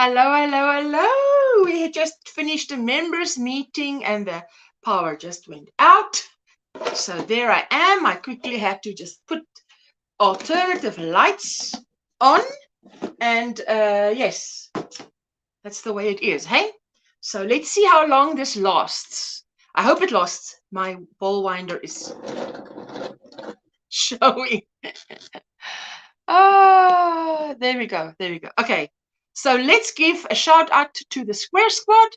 Hello, hello, hello. We had just finished a members meeting and the power just went out. So there I am. I quickly had to just put alternative lights on. And yes, that's the way it is, hey? So let's see how long this lasts. I hope it lasts. My ball winder is showing. Ah, there we go. There we go. Okay. So let's give a shout out to the Square Squad.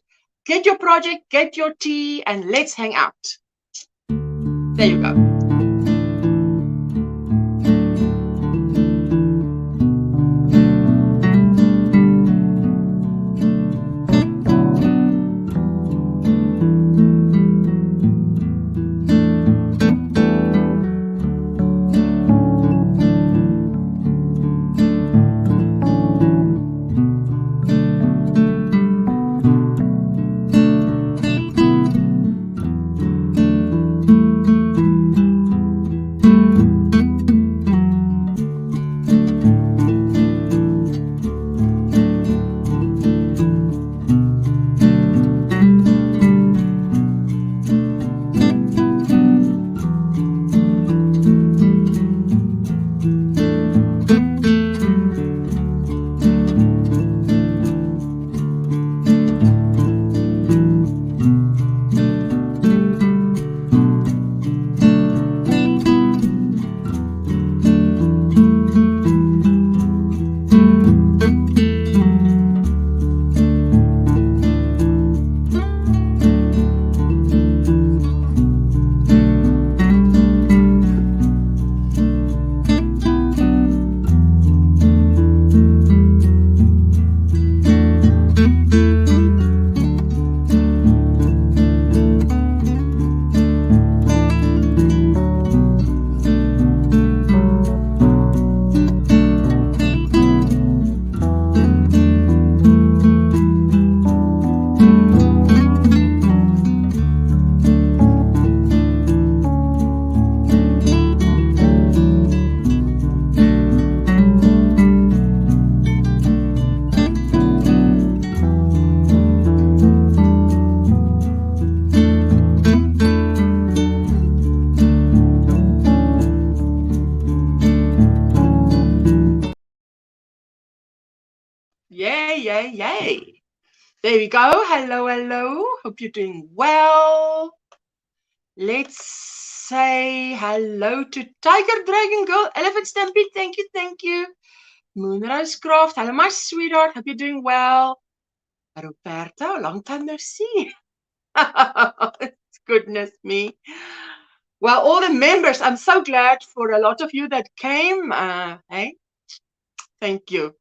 Get your project, get your tea, and let's hang out. There you go. Yay, yay, yay. There we go. Hello, hello. Hope you're doing well. Let's say hello to Tiger Dragon Girl, Elephant Stampede. Thank you, thank you. Moonrise Craft. Hello, my sweetheart. Hope you're doing well. Roberta, long time no see. Goodness me. Well, all the members, I'm so glad for a lot of you that came. Hey, thank you.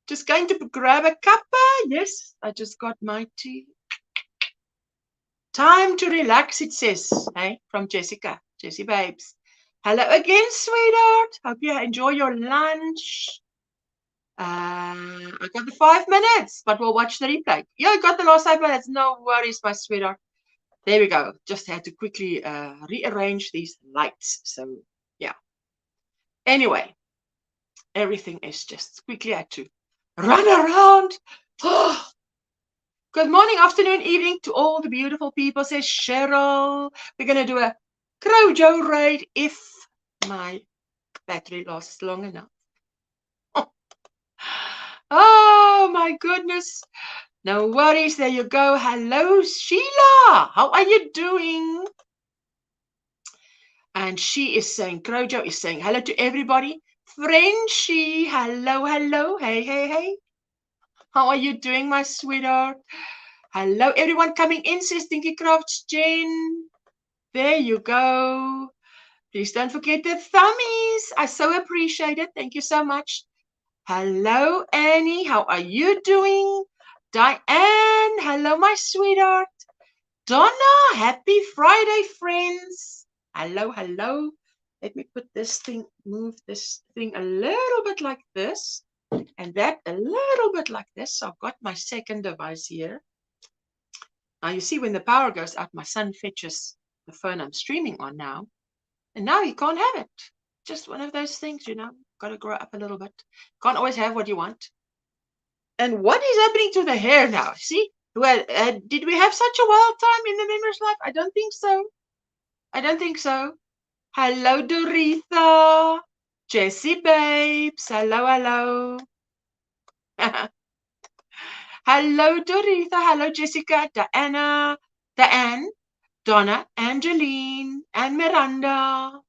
Just going to grab a cuppa. Yes, I just got my tea. Time to relax, it says, hey, from Jessica. Jessie Babes. Hello again, sweetheart. Hope you enjoy your lunch. I got the 5 minutes, but we'll watch the replay. Yeah, I got the last 5 minutes. No worries, my sweetheart. There we go. Just had to quickly rearrange these lights. So, yeah. Anyway, everything is just quickly had to run around. Oh. Good morning, afternoon, evening to all the beautiful people, says Cheryl. We're going to do a Crochet raid if my battery lasts long enough. Oh, my goodness. No worries. There you go. Hello, Sheila. How are you doing? And she is saying, Crochet is saying hello to everybody. Frenchie, hello, hello. Hey, hey, hey. How are you doing, my sweetheart? Hello, everyone coming in, says Dinky Crafts Jen. There you go. Please don't forget the thummies. I so appreciate it. Thank you so much. Hello, Annie. How are you doing? Diane. Hello, my sweetheart. Donna. Happy Friday, friends. Hello, hello. Let me put this thing, move this thing a little bit like this. And that a little bit like this. So I've got my second device here. Now you see when the power goes out, my son fetches the phone I'm streaming on now. And now you can't have it. Just one of those things, you know. Got to grow up a little bit. Can't always have what you want. And what is happening to the hair now? See? Well, did we have such a wild time in the members' life? I don't think so. I don't think so. Hello, Doritha. Jessie babes. Hello, hello. Hello, Doritha. Hello, Jessica, Diana, Diane, Donna, Angeline, and Miranda.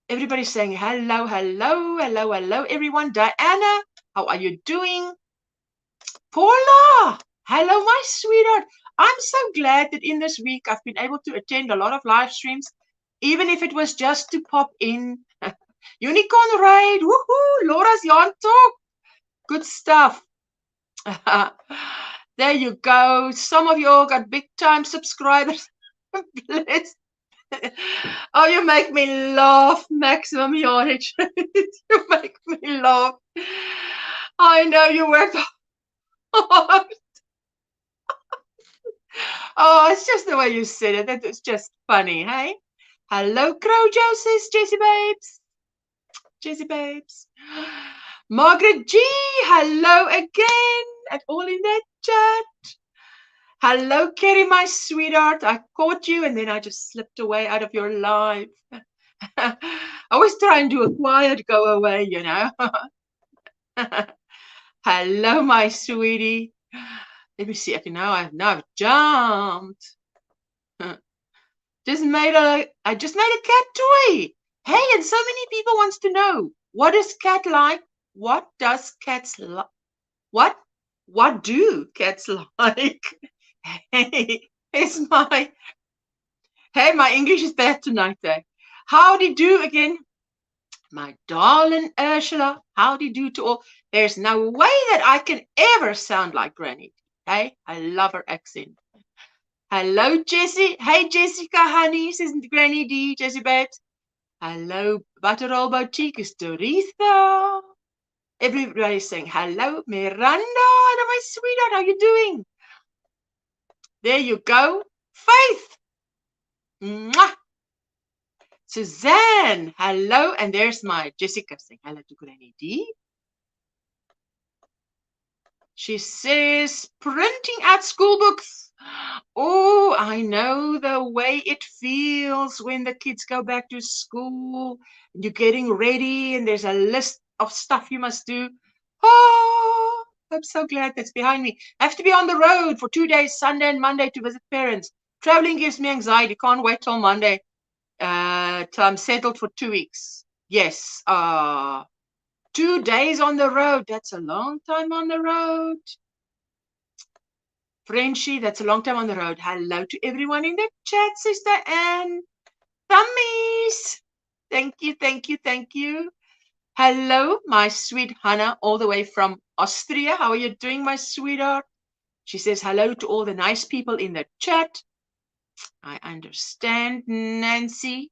Everybody's saying hello, hello, hello, hello, everyone. Diana, how are you doing? Paula, hello, my sweetheart. I'm so glad that in this week I've been able to attend a lot of live streams, even if it was just to pop in. Unicorn Raid, woohoo, Laura's Yarn Talk. Good stuff. There you go. Some of you all got big time subscribers. Bless. Oh, you make me laugh, Maximum Yardage. You make me laugh. I know you worked hard. Oh, it's just the way you said it. That was just funny, hey? Hello, Crochet, says Jessie babes. Jessie babes. Margaret G, hello again. And all in that chat. Hello, Kerry, my sweetheart. I caught you and then I just slipped away out of your live. I always try and do a quiet go away, you know. Hello, my sweetie. Let me see. Okay, now I've jumped. I just made a cat toy. Hey, and so many people wants to know, what is cat like? What does cats like? What do cats like? Hey, my English is bad tonight, eh? Howdy do again, my darling Ursula. Howdy do to all. There's no way that I can ever sound like Granny. Hey, I love her accent. Hello, Jessie. Hey, Jessica, honey, says Granny D, Jessie babes. Hello, Butterroll Boutique is Doritha. Everybody's saying hello, Miranda. Hello, my sweetheart. How you doing? There you go. Faith. Mwah. Suzanne. Hello. And there's my Jessica saying hello to Granny D. She says, printing out school books. Oh, I know the way it feels when the kids go back to school. You're getting ready and there's a list of stuff you must do. Oh, I'm so glad that's behind me. I have to be on the road for 2 days, Sunday and Monday, to visit parents. Traveling gives me anxiety. Can't wait till Monday till I'm settled for 2 weeks. Yes. 2 days on the road. That's a long time on the road. Frenchie, that's a long time on the road. Hello to everyone in the chat, Sister Anne. Thummies. Thank you, thank you, thank you. Hello, my sweet Hannah, all the way from Austria. How are you doing, my sweetheart? She says hello to all the nice people in the chat. I understand, Nancy.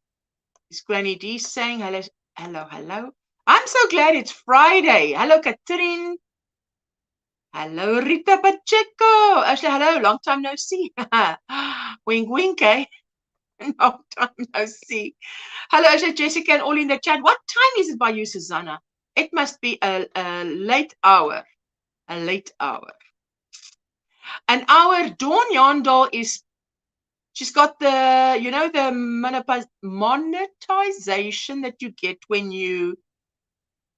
Is Granny D saying hello, hello, hello? I'm so glad it's Friday. Hello, Catherine. Hello, Rita Pacheco. Ashley, hello. Long time no see. Wink, wink, eh? Long time no see. Hello, Ashley, Jessica, and all in the chat. What time is it by you, Susanna? It must be a late hour. A late hour. And our Dawn Yandal is, she's got the, you know, the monetization that you get when you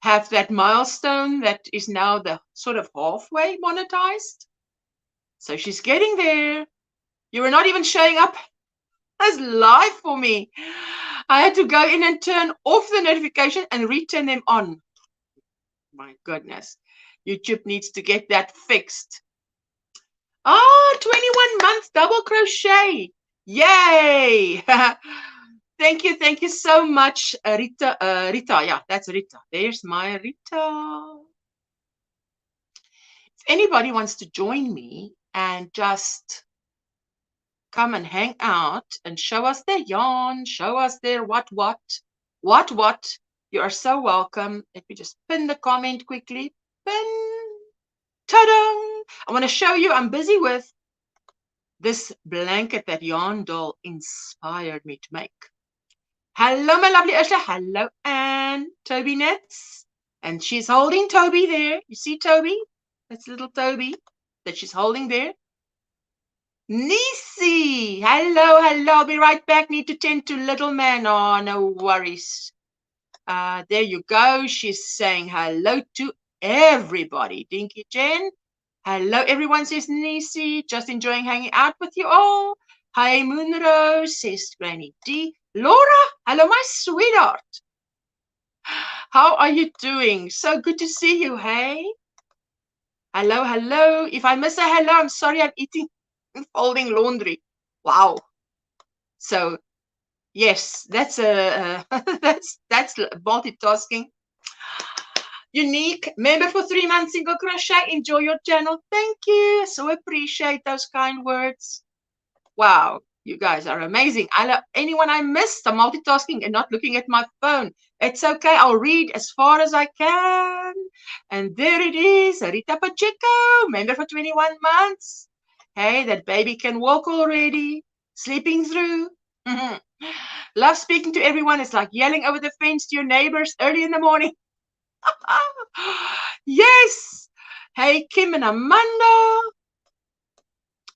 have that milestone that is now the sort of halfway monetized. So she's getting there. You were not even showing up as live for me. I had to go in and turn off the notification and return them on. My goodness. YouTube needs to get that fixed. Oh, 21 months double crochet. Yay. Thank you so much, Rita. Rita, yeah, that's Rita. There's my Rita. If anybody wants to join me and just come and hang out and show us their yarn, show us their what, you are so welcome. Let me just pin the comment quickly. Pin. Ta-da! I want to show you, I'm busy with this blanket that Yarn Doll inspired me to make. Hello, my lovely Ursula. Hello, Anne. Toby Nets. And she's holding Toby there. You see Toby? That's little Toby that she's holding there. Nisi, hello, hello. I'll be right back. Need to tend to little man. Oh, no worries. There you go. She's saying hello to everybody. Dinky Jen. Hello, everyone, says Nisi. Just enjoying hanging out with you all. Hi, Moonrose, says Granny D. Laura, hello, my sweetheart. How are you doing? So good to see you, hey? Hello, hello. If I miss a hello, I'm sorry, I'm eating and folding laundry. Wow. So, yes, that's that's multitasking. Unique member for 3 months, single crochet. Enjoy your channel. Thank you. So appreciate those kind words. Wow, you guys are amazing. I love anyone I missed. I'm multitasking and not looking at my phone. It's okay. I'll read as far as I can. And there it is, Rita Pacheco, member for 21 months. Hey, that baby can walk already. Sleeping through. Love speaking to everyone. It's like yelling over the fence to your neighbors early in the morning. Yes. Hey, Kim and Amanda.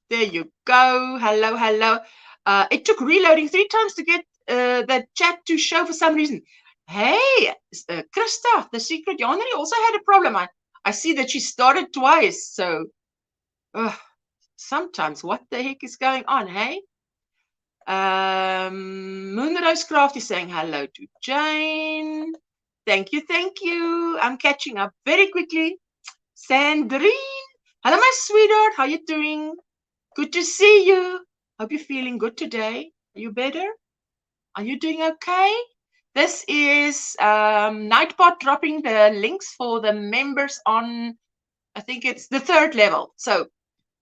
There you go. Hello, hello. It took reloading 3 times to get the chat to show for some reason. Hey, Krista, the secret yarnery also had a problem. I see that she started twice. So sometimes what the heck is going on, hey? Moonrose Craft is saying hello to Jane. Thank you, thank you. I'm catching up very quickly. Sandrine, hello, my sweetheart. How you doing? Good to see you. Hope you're feeling good today. Are you better? Are you doing okay? This is Nightbot dropping the links for the members on, I think it's the 3rd level. So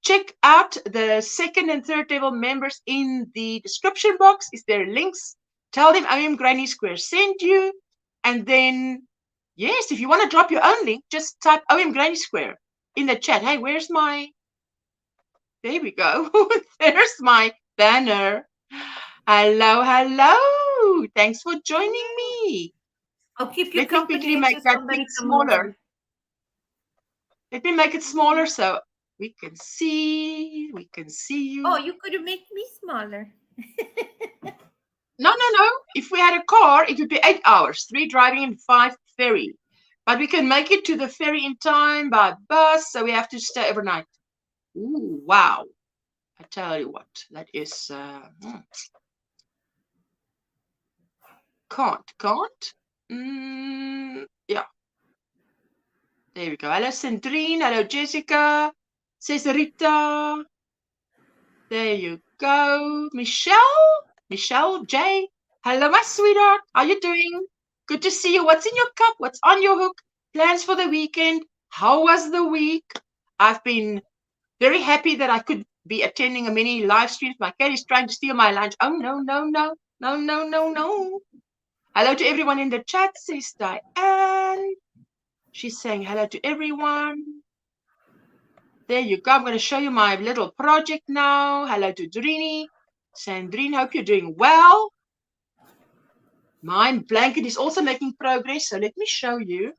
check out the 2nd and 3rd level members in the description box. Is there links? Tell them OMGrannySquare sent you. And then, yes, if you want to drop your own link, just type OMGrannySquare in the chat. Hey, where's my... There we go. There's my banner. Hello, hello. Thanks for joining me. I'll keep you Let me quickly company. make that bit smaller. Let me make it smaller so we can see. We can see you. Oh, you could have made me smaller. No. If we had a car, it would be 8 hours. 3 driving and 5 ferry. But we can make it to the ferry in time by bus, so we have to stay overnight. Ooh, wow. I tell you what, that is... Can't. Yeah. There we go. Hello, Sandrine. Hello, Jessica. Says Rita. There you go. Michelle J. Hello, my sweetheart. How you doing? Good to see you. What's in your cup? What's on your hook? Plans for the weekend? How was the week? I've been very happy that I could be attending a many live streams. My cat is trying to steal my lunch. Oh, no. Hello to everyone in the chat, says Diane. She's saying hello to everyone. There you go. I'm going to show you my little project now. Hello to Drini. Sandrine, hope you're doing well. My blanket is also making progress, so let me show you.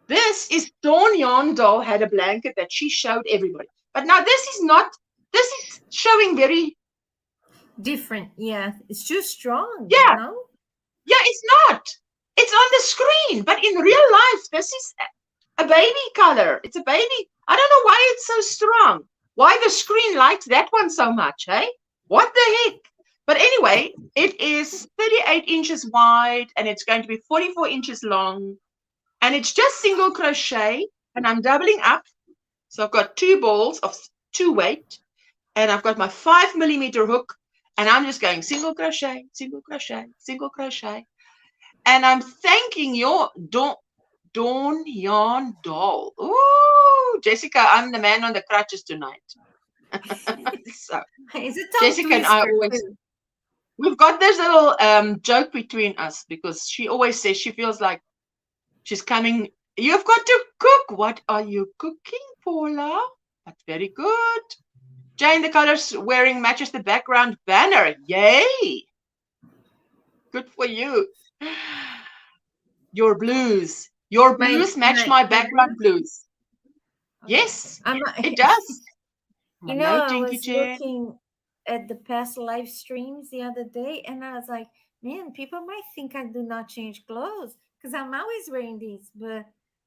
This is Dawn Yondal had a blanket that she showed everybody. But now this is showing very different. Yeah, it's too strong. Yeah. No? Yeah, it's not. It's on the screen, but in real life, this is a baby color. It's a baby. I don't know why it's so strong. Why the screen likes that one so much, hey? What the heck? But anyway, it is 38 inches wide, and it's going to be 44 inches long. And it's just single crochet, and I'm doubling up. So I've got 2 balls of 2 weight, and I've got my 5mm hook, and I'm just going single crochet, single crochet, single crochet. And I'm thanking your Dawn Yarn Doll. Ooh, Jessica, I'm the man on the crutches tonight. So, Jessica and I always, we've got this little joke between us, because she always says she feels like she's coming. You've got to cook. What are you cooking, Paula? That's very good. Jane, the colors wearing matches the background banner. Yay! Good for you. Your blues. Your blues match my background blues. Yes, I'm, it does. you know, Hello, I Dinky was Jen. looking at the past live streams the other day, and I was like, man, people might think I do not change clothes because I'm always wearing these, but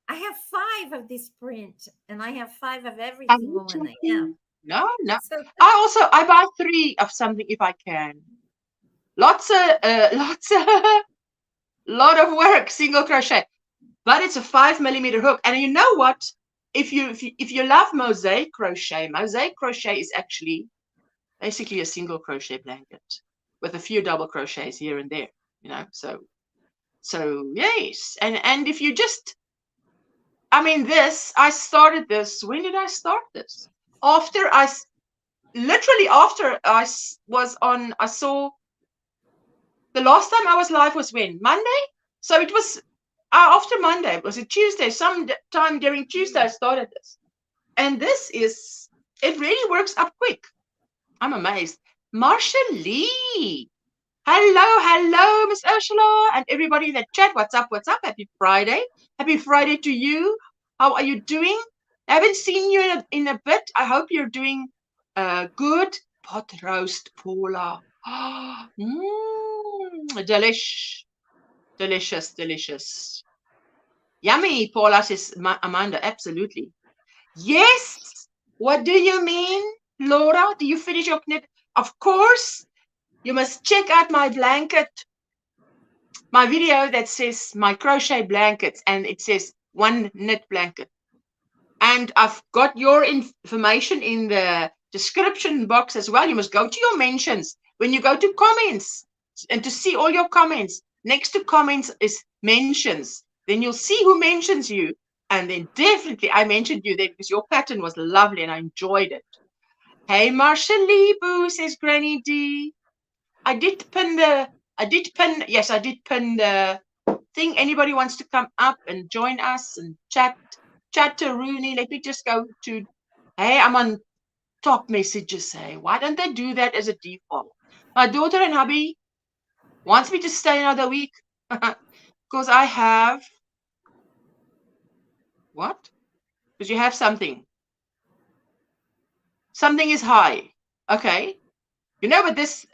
I have 5 of this print, and I have 5 of every Are you single one I have. joking? No, no. So I buy 3 of something if I can. Lots of lot of work, single crochet, but it's a 5mm hook. And you know what? If you love mosaic crochet is actually basically a single crochet blanket with a few double crochets here and there, you know. So yes, and if you just, I mean, I started this. When did I start this? After literally after was on, I saw the last time I was live was when? Monday? So it was after Monday. It was a Tuesday. Sometime during Tuesday, I started this. And it really works up quick. I'm amazed. Marsha Lee. Hello, Miss Ursula, and everybody in the chat. What's up? Happy Friday. Happy Friday to you. How are you doing? I haven't seen you in a bit. I hope you're doing good. Pot roast, Paula. Delicious. Yummy, Paula says Amanda. Absolutely. Yes. What do you mean, Laura? Do you finish your knit? Of course. You must check out my video that says my crochet blankets, and it says 1 knit blanket. And I've got your information in the description box as well. You must go to your mentions. When you go to comments, and to see all your comments, next to comments is mentions. Then you'll see who mentions you. And then definitely I mentioned you there because your pattern was lovely and I enjoyed it. Hey, Marsha Lee Boo, says Granny D. I did pin the thing. Anybody wants to come up and join us and chat to Rooney? Let me just go to, hey, I'm on top messages. Hey, why don't they do that as a default? My daughter and hubby wants me to stay another week because I have what? Because you have something. Something is high. Okay. You know, but this,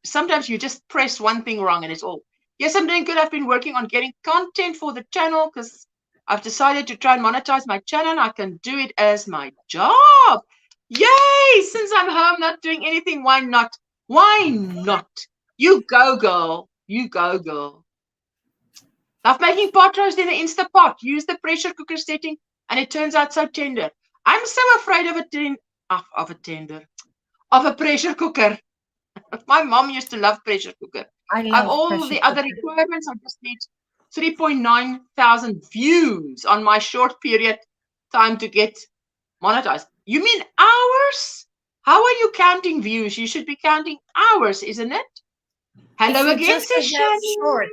sometimes you just press one thing wrong and it's all. Yes, I'm doing good. I've been working on getting content for the channel because I've decided to try and monetize my channel and I can do it as my job. Yay! Since I'm home not doing anything, why not? Why not? You go, girl. You go, girl. Love making pot roast in the Instapot. Use the pressure cooker setting and it turns out so tender. I'm so afraid of a pressure cooker. My mom used to love pressure cooker. I I have love all pressure the other cooker. requirements. I just need 3.9 thousand views on my short period time to get monetized. You mean hours? How are you counting views? You should be counting hours, isn't it? Hello again, says Shani. Shorts.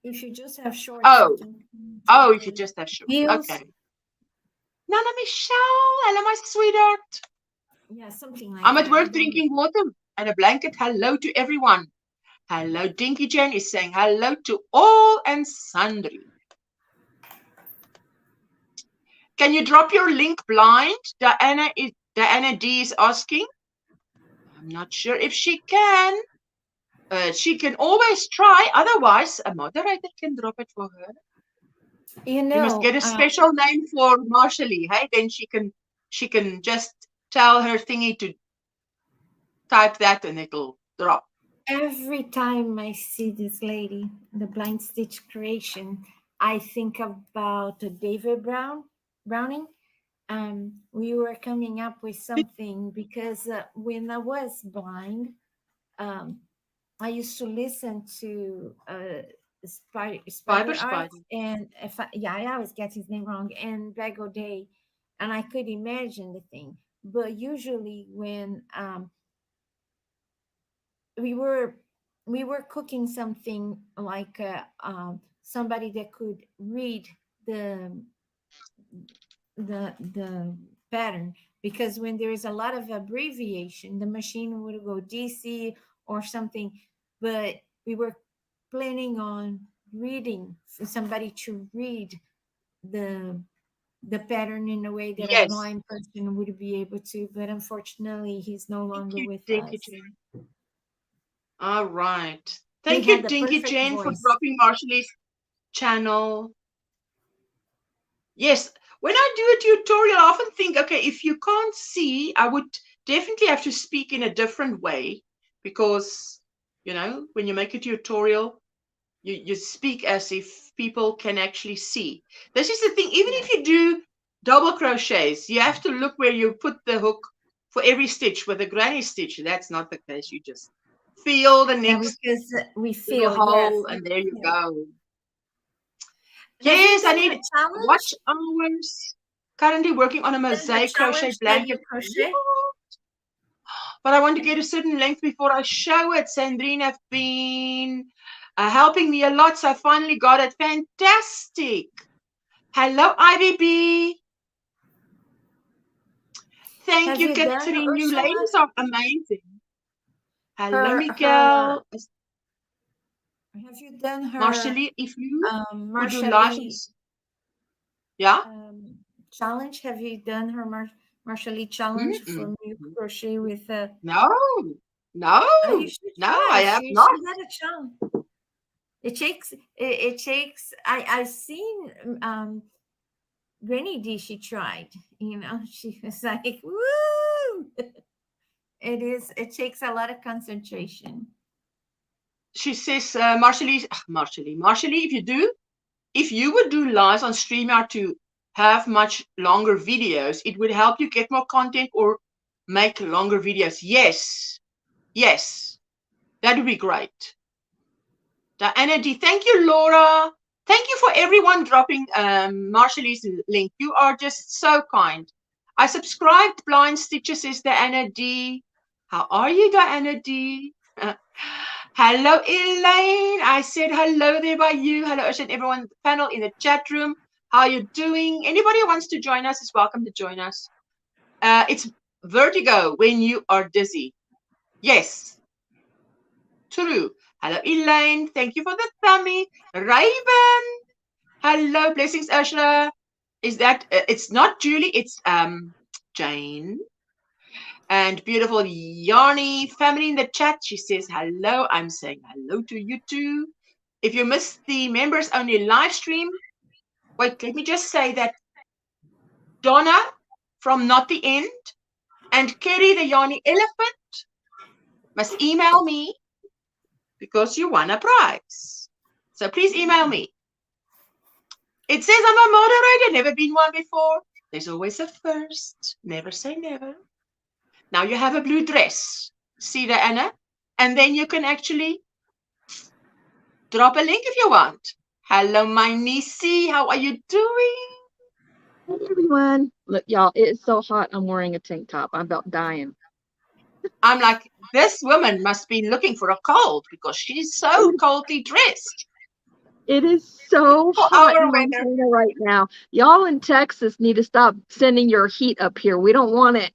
If you just have shorts. Oh, if you just have shorts. Views. Okay. Nana Michelle, hello, my sweetheart. Yeah, something like I'm that. at work drinking water and a blanket. Hello to everyone. Hello, Dinky Jen is saying hello to all and sundry. Can you drop your link blind? Diana D is asking. I'm not sure if she can. She can always try. Otherwise, a moderator can drop it for her. You must get a special name for Marshally. Hey, then she can just tell her thingy to type that and it'll drop. Every time I see this lady, the blind stitch creation, I think about David Browning. We were coming up with something because when I was blind, I used to listen to Spider Art, and I always get his name wrong, and Bago Day, and I could imagine the thing. But usually when we were cooking something like somebody that could read the pattern, because when there is a lot of abbreviation, the machine would go DC or something. But we were planning on reading, for somebody to read the the pattern in a way that a Yes. blind person would be able to, but unfortunately he's no Thank longer you, with Dinky us. Jane. All right. He Thank had you, the Dinky perfect Jane, for voice. dropping Marshall's channel. Yes, when I do a tutorial, I often think, okay, if you can't see, I would definitely have to speak in a different way, because, you know, when you make a tutorial, you speak as if people can actually see. This is the thing, even if you do double crochets, you have to look where you put the hook for every stitch. With a granny stitch, that's not the case. You just feel the Yeah, next because we little feel, yes. hole, and there you go. Have you Yes, I done her need challenge? watch hours. Currently working on a Done her mosaic crochet challenge that you blanket. crochet? But I want to get a certain length before I show it. Sandrine have been helping me a lot, so I finally got it. Fantastic. Hello, IBB. Thank Have you, you done, Catherine. You Ursula, ladies are amazing. Hello, her Miguel. have you done her Marshally, if you would do live on, Marshally yeah? challenge? Have you done her Marshally challenge for Mm-mm. me crochet with No, no, you should no, I try. have She not. had a challenge. It takes I've seen Granny D, she tried, she was like, woo. It takes a lot of concentration. She says, Marshally, if you would do lives on StreamYard to have much longer videos, it would help you get more content or make longer videos. Yes, yes, that would be great. Diana D, thank you, Laura. Thank you for everyone dropping Marshall's link. You are just so kind. I subscribed Blind Stitches, says Diana D. How are you, Diana D? Hello, Elaine. I said hello there by you. Hello, Ocean, everyone in the panel, in the chat room. How are you doing? Anybody who wants to join us is welcome to join us. It's vertigo when you are dizzy. Yes, true. Hello, Elaine. Thank you for the thumbie. Raven. Hello, blessings, Ursula. Is that, it's not Julie, it's Jane. And beautiful Yarny family in the chat. She says hello. I'm saying hello to you too. If you missed the members only live stream, wait, let me just say that Donna from Not the End and Kerry the Yarny Elephant must email me because you won a prize. So please email me. It says I'm a moderator, never been one before. There's always a first. Never say never. Now you have a blue dress. See, Diana? And then you can actually drop a link if you want. Hello, my niecey. How are you doing? Hey everyone. Look, y'all, it is so hot. I'm wearing a tank top. I'm about dying. I'm like, this woman must be looking for a cold because she's so coldly dressed. It is so For hot our in weather. Montana right now. Y'all in Texas need to stop sending your heat up here. We don't want it.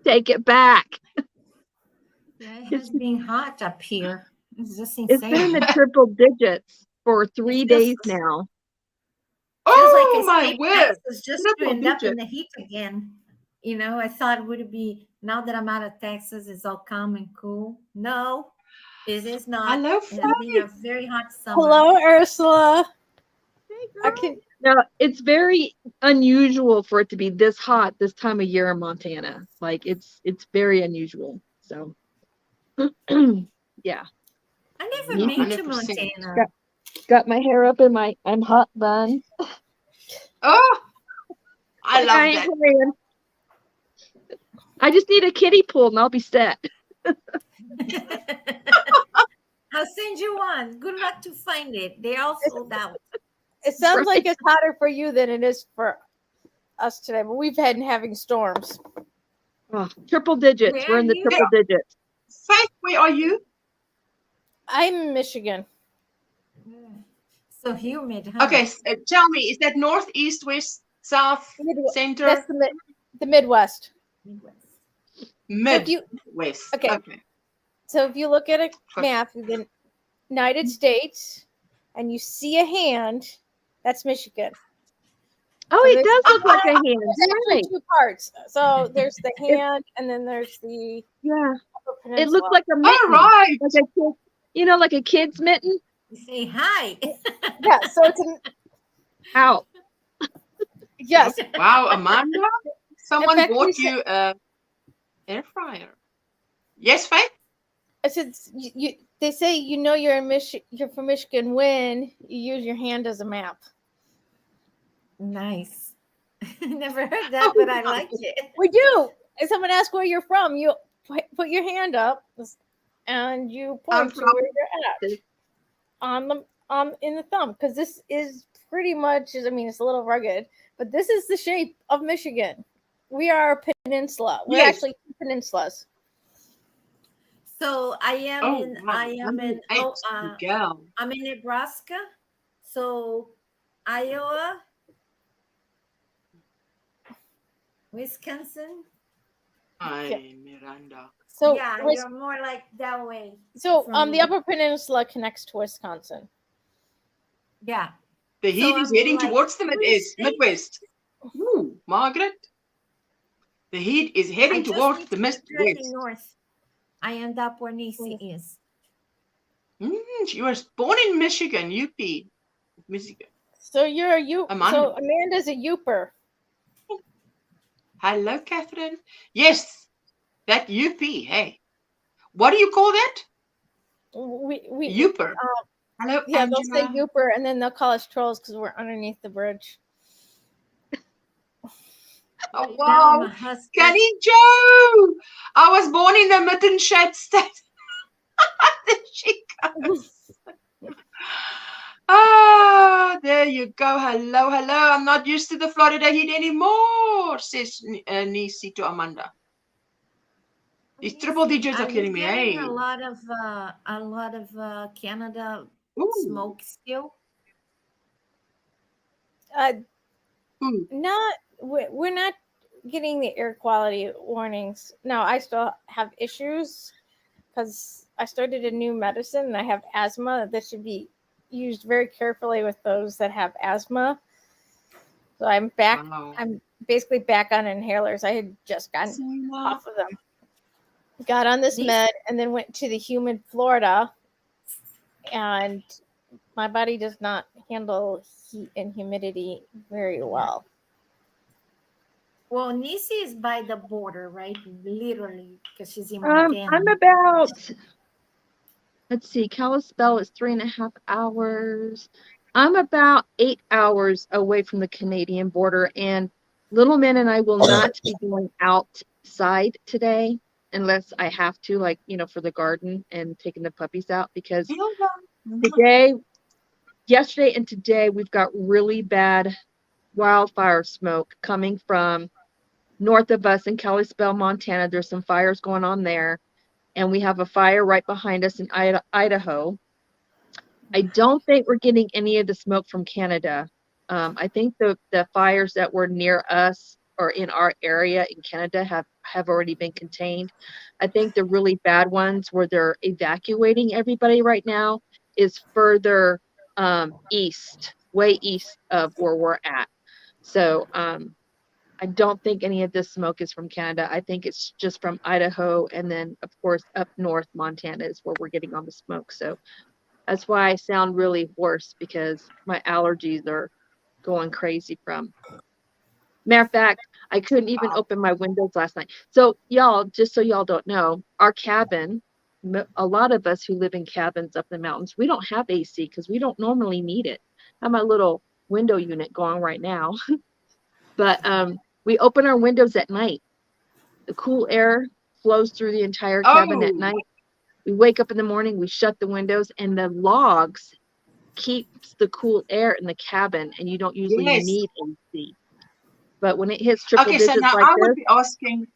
Take it back. Yeah, it has been hot up here. It's just It's been in insane. the triple digits for It 3 feels days now. feels like I Oh, my escaped word. Texas just to Triple end up in digit. the heat again. I thought, would it be, now that I'm out of Texas, it's all calm and cool? No, it is not. Hello, It has been a Faith. very hot summer. Hello, Ursula. Hey, I girl. can. Now, it's very unusual for it to be this hot this time of year in Montana. Like it's very unusual. So yeah. I never been to 100%. Montana. Got my hair up in I'm hot bun. Oh, I Like, I love ain't that. playing. I just need a kiddie pool and I'll be set. I'll send you one. Good luck to find it. They all sold out. It sounds like Right. it's hotter for you than it is for us today, but we've been having storms. Oh, triple digits. Where We're are in the you? triple digits. Faith, where are you? I'm in Michigan. So humid, huh? Okay, tell me, is that north, east, west, south, center? That's the Midwest. Midwest. Midwest. Okay. Okay. So if you look at a map of the United States and you see a hand, that's Michigan. Oh, So it there's does look like a hand. there's actually Right. two parts. So there's the It, hand, and then there's the yeah. upper It looks peninsula. like a All mitten. right. Like a kid, like a kid's mitten. Say hi. Yeah. So it's an Out. yes. Wow, Amanda, someone fact, bought you a air fryer. Yes, Faith? I said you. They say you're in you're from Michigan when you use your hand as a map. Nice. Never heard that, but I like it. We do. If someone asks where you're from, you put your hand up and you I'm point to from where you're at in the thumb, because this is pretty much. I mean, it's a little rugged, but this is the shape of Michigan. We are a peninsula. We're Yes. actually two peninsulas. So I am Oh, in wow. I am in Girl. I'm in Nebraska. So Iowa, Wisconsin. Hi, Miranda. So yeah, you're more like that way. so from the me. upper peninsula connects to Wisconsin. Yeah. The heat So is I'm heading like towards the Midwest. Ooh, Margaret. The heat is heading towards the Midwest. North. I end up where Nisi is. She was born in Michigan, UP. Michigan. So you're a Amanda. So Amanda's a Youper. Hello, Catherine. Yes, that UP. Hey, what do you call that? We Youper. Hello, yeah, Angela. they'll say Youper, and then they'll call us trolls because we're underneath the bridge. Oh, wow. Kenny Joe. I was born in the Mitten Shade State. There she goes. Ah, there you go. Hello, hello. I'm not used to the Florida heat anymore, says Nisi to Amanda. These triple digits are killing me. Hey. A lot of Canada smoke still. We're not getting the air quality warnings. Now, I still have issues because I started a new medicine and I have asthma that should be used very carefully with those that have asthma. So I'm back. Wow. I'm basically back on inhalers. I had just gotten off of them. Got on this med and then went to the humid Florida, and my body does not handle heat and humidity very well. Well, Nisi is by the border, right? Literally, because she's in Montana. I'm about, let's see, Kalispell is 3.5 hours. I'm about 8 hours away from the Canadian border, and Little Man and I will not be going outside today unless I have to, like, for the garden and taking the puppies out, because yesterday and today, we've got really bad wildfire smoke coming from north of us in Kalispell, Montana. There's some fires going on there, and we have a fire right behind us in Idaho. I don't think we're getting any of the smoke from Canada. I think the fires that were near us or in our area in Canada have already been contained. I think the really bad ones where they're evacuating everybody right now is further east, way east of where we're at. So I don't think any of this smoke is from Canada. I think it's just from Idaho, and then of course up north Montana is where we're getting all the smoke. So that's why I sound really hoarse, because my allergies are going crazy from. Matter of fact, I couldn't even open my windows last night. So y'all, just so y'all don't know, our cabin, a lot of us who live in cabins up in the mountains, we don't have AC because we don't normally need it. I have my little window unit going right now. But we open our windows at night. The cool air flows through the entire cabin at night. We wake up in the morning, we shut the windows, and the logs keeps the cool air in the cabin, and you don't usually need AC. But when it hits triple digits, so now like I would be asking,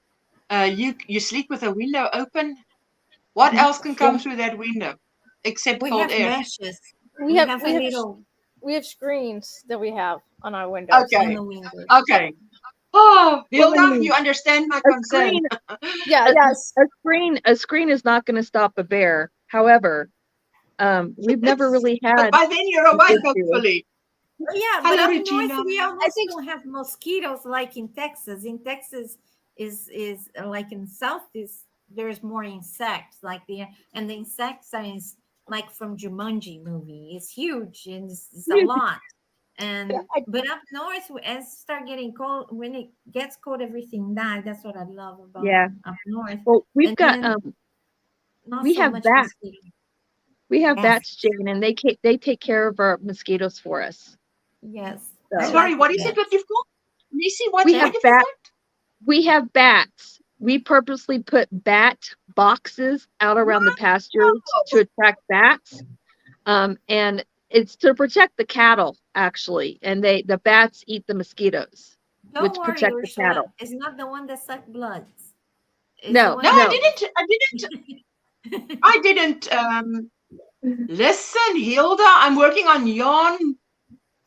you sleep with a window open? What else can come through that window except cold air? Meshes. We have screens that we have on our windows. Okay. Okay. Oh, Hilda, you understand my concern. Yes. A screen is not going to stop a bear. However, we've never really had. But by then you're awake, hopefully. Yeah, but Hello, up Regina. north we almost think- don't have mosquitoes like in Texas. In Texas is like in South is there's more insects like the and the insects is like from Jumanji movie. It's huge and it's a lot. And but up north, as it start getting cold, when it gets cold, everything dies. That's what I love about Yeah. up north. Well, we've And got then not we so have much bats. mosquito. We have Yes. bats, Jane, and they take care of our mosquitoes for us. Yes. So- I Sorry, like what the is it? bats. What you've got? Nisi, what We have have you bat- got? We have bats. We purposely put bat boxes out around the pasture to attract bats. And it's to protect the cattle, actually. And the bats eat the mosquitoes, Don't which worry, protect the Ursula. cattle. It's not the one that suck blood. It's No, the one No, no. I didn't. Listen, Hilda, I'm working on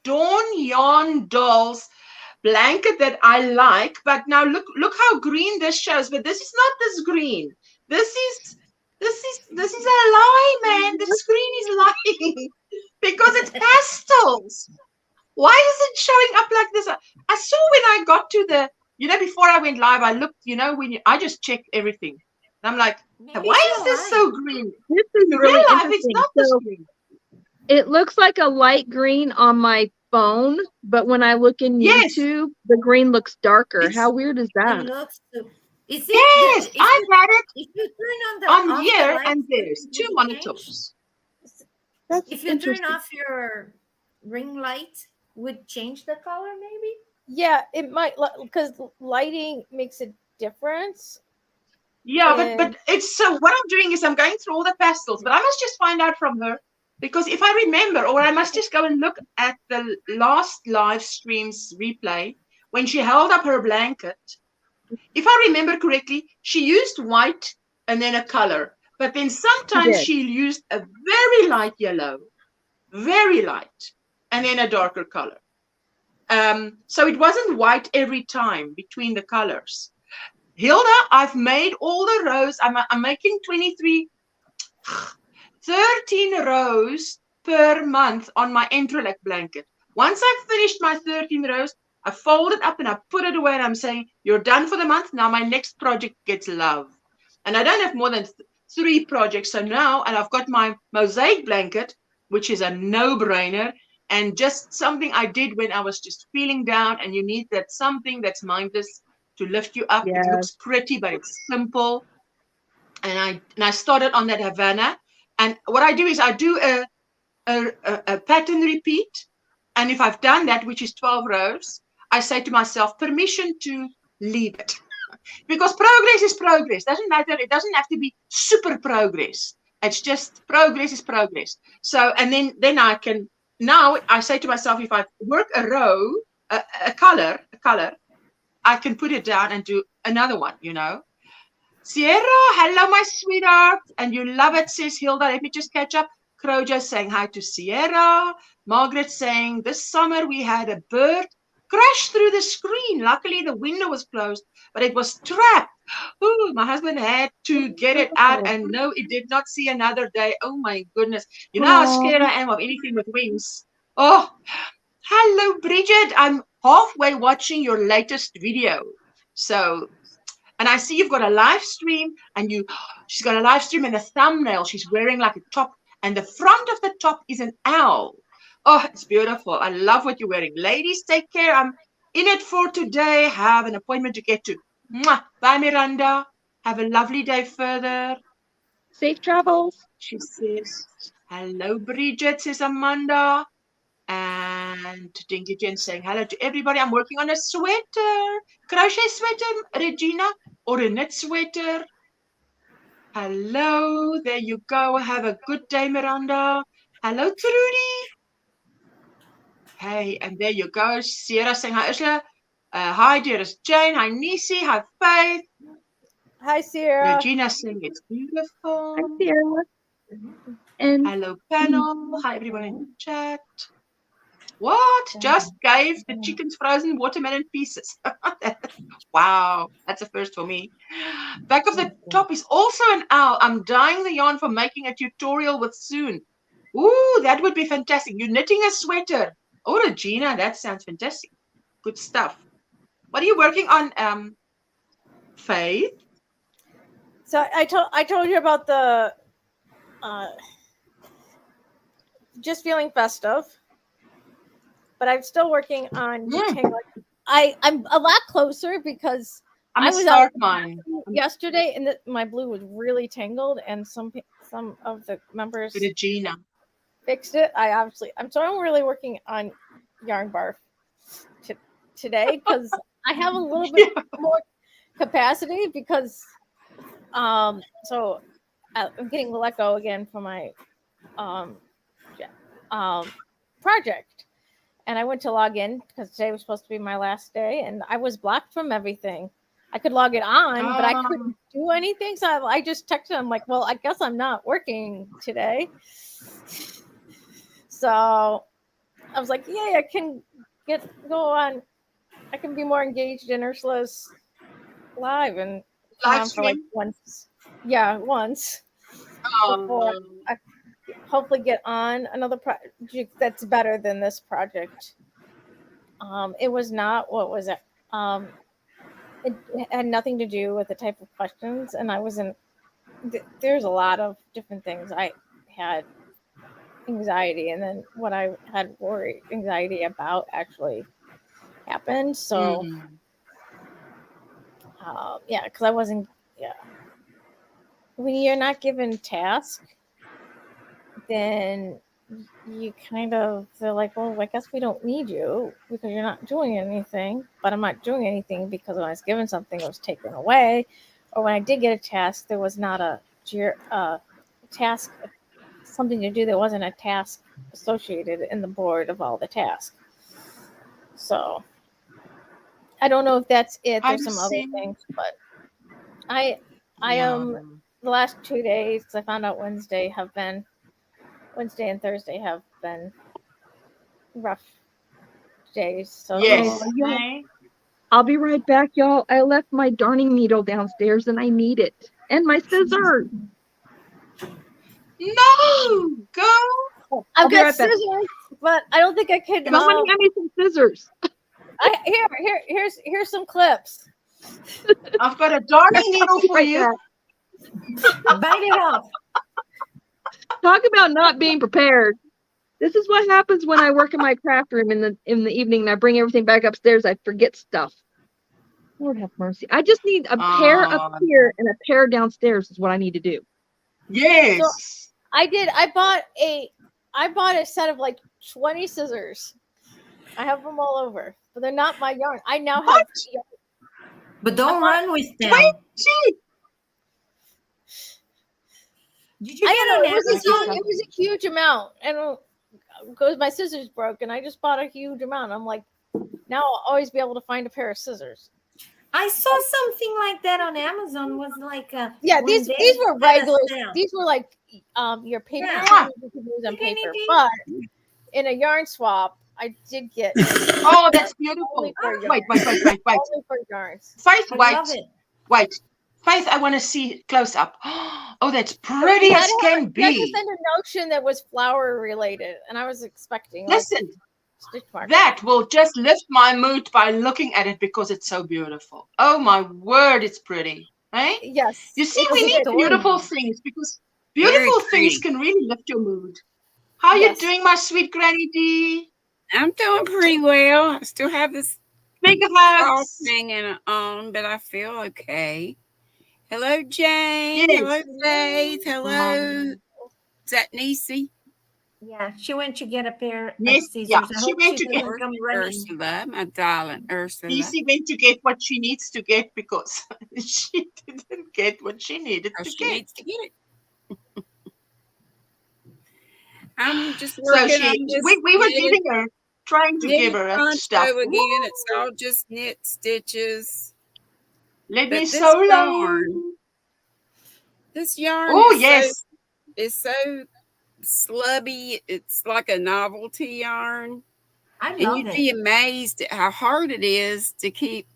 Dawn Yarn Dolls blanket that I like, but now look how green this shows, but this is not this green. This is a lie, man. The screen is lying because it's pastels. Why is it showing up like this? I saw when I got to the, before I went live, I looked, I just checked everything. And I'm like, Maybe why it's is a this lie. so green? This is In really real life, it's interesting. not this So green. it looks like a light green on my phone, but when I look in Yes. YouTube, the green looks darker. It's- How weird is It that? looks. Is it? Yes, I've had it If you turn on the on off here the lights, and there's would two it monitors. That's If you turn interesting. off your ring light, would change the color maybe? Yeah, it might because lighting makes a difference. Yeah, And- but it's so what I'm doing is I'm going through all the pastels, but I must just find out from her because if I remember, or I must just go and look at the last live streams replay when she held up her blanket. If I remember correctly, she used white and then a color, but then sometimes did. she used a very light yellow, very light, and then a darker color. So it wasn't white every time between the colors. Hilda, I've made all the rows. I'm making 13 rows per month on my Entrelac blanket. Once I've finished my 13 rows, I fold it up and I put it away and I'm saying, you're done for the month. Now my next project gets love. And I don't have more than 3 projects. So now, and I've got my mosaic blanket, which is a no-brainer. And just something I did when I was just feeling down, and you need that something that's mindless to lift you up. Yes. It looks pretty, but it's simple. And I started on that Havana. And what I do is I do a pattern repeat. And if I've done that, which is 12 rows, I say to myself, permission to leave it. Because progress is progress. Doesn't matter. It doesn't have to be super progress. It's just progress is progress. So, and then I can, now I say to myself, if I work a row, a color, I can put it down and do another one, Sierra, hello, my sweetheart. And you love it, says Hilda. Let me just catch up. Crochet saying hi to Sierra. Margaret saying, this summer we had a bird crash through the screen. Luckily, the window was closed, but it was trapped. Ooh, my husband had to get it out, and no, it did not see another day. Oh, my goodness. You know how scared I am of anything with wings. Oh, hello, Bridget. I'm halfway watching your latest video. So, and I see you've got a live stream, and she's got a live stream and a thumbnail. She's wearing like a top, and the front of the top is an owl. Oh, it's beautiful. I love what you're wearing. Ladies, take care. I'm in it for today. Have an appointment to get to. Mwah. Bye, Miranda. Have a lovely day further. Safe travels. She says, hello, Bridget, says Amanda. And Dinky Jen saying hello to everybody. I'm working on a sweater. Crochet sweater, Regina, or a knit sweater. Hello, there you go. Have a good day, Miranda. Hello, Trudy. Hey, and there you go. Sierra saying hi, Ursula. Hi, dearest Jane. Hi, Nisi. Hi, Faith. Hi, Sierra. Regina saying it's beautiful. Hi, Sierra. And Hello, panel. Hi, everyone in the chat. What? Just gave the chickens frozen watermelon pieces. Wow, that's a first for me. Back of the top is also an owl. I'm dyeing the yarn for making a tutorial with soon. Ooh, that would be fantastic. You're knitting a sweater. Oh, Regina, that sounds fantastic. Good stuff. What are you working on, Faith? So I told you about the just feeling festive, but I'm still working on detangling. I'm a lot closer because I was out mine yesterday and my blue was really tangled, and some of the members Regina fixed it. I'm really working on yarn barf today because I have a little bit more capacity because so I'm getting let go again for my project, and I went to log in because today was supposed to be my last day, and I was blocked from everything. I could log it on, but I couldn't do anything. So I just texted him like, well, I guess I'm not working today. So I was like, yay, I can go on. I can be more engaged in Ursula's live and come on for like once. Yeah, once. Before I hopefully get on another project that's better than this project. It was not, what was it? It had nothing to do with the type of questions, and I wasn't. There's a lot of different things. I had anxiety, and then what I had anxiety about actually happened. So, yeah, because I wasn't. Yeah, when you're not given task, then you kind of feel like, well, I guess we don't need you because you're not doing anything. But I'm not doing anything because when I was given something, it was taken away. Or when I did get a task, there was not a task, something to do. There wasn't a task associated in the board of all the tasks. So I don't know if that's it. There's some other things, but I am the last 2 days, because I found out Wednesday and Thursday have been rough days. So yes. I'll be right back, y'all. I left my darning needle downstairs and I need it. And my scissors. No, go. I've got scissors, but I don't think I could. Somebody give me some scissors. Here's some clips. I've got a darning needle for you. Bite it off. Talk about not being prepared. This is what happens when I work in my craft room in the evening and I bring everything back upstairs. I forget stuff. Lord have mercy. I just need a pair up here and a pair downstairs is what I need to do. Yes. So I bought a set of like 20 scissors. I have them all over, but they're not my yarn. I now have. But don't run with them. 20. Did you get it was a huge amount, and because my scissors broke, and I just bought a huge amount. I'm like, now I'll always be able to find a pair of scissors. I saw something like that on Amazon. Was like a these were regular. These were like your paper. Yeah. You could use on paper, but in a yarn swap, I did get. Oh, that's beautiful. Wait. Only for yarns. Faith, wait. Faith, I want to see close up. Oh, that's pretty as can be. I just had a notion that was flower related, and I was expecting. Listen, that will just lift my mood by looking at it because it's so beautiful. Oh my word, it's pretty. Right? Yes. You see, we need beautiful things because beautiful things can really lift your mood. How are you doing, my sweet Granny D? I'm doing pretty well. I still have this big hugs hanging on, but I feel okay. Hello, Jane. Yes. Hello, Faith. Hello. Is that Nisi? Yeah, she went to get a pair of scissors. Yeah, she went to get Ursula, my darling Ursula. Nisi went to get what she needs to get because she didn't get what she needed to get. Needs to get it. I'm just working on this. We were giving her, trying to give her stuff. Again, it's all just knit stitches. Let me sew yarn. This yarn is so slubby. It's like a novelty yarn. I love it. You'd be amazed at how hard it is to keep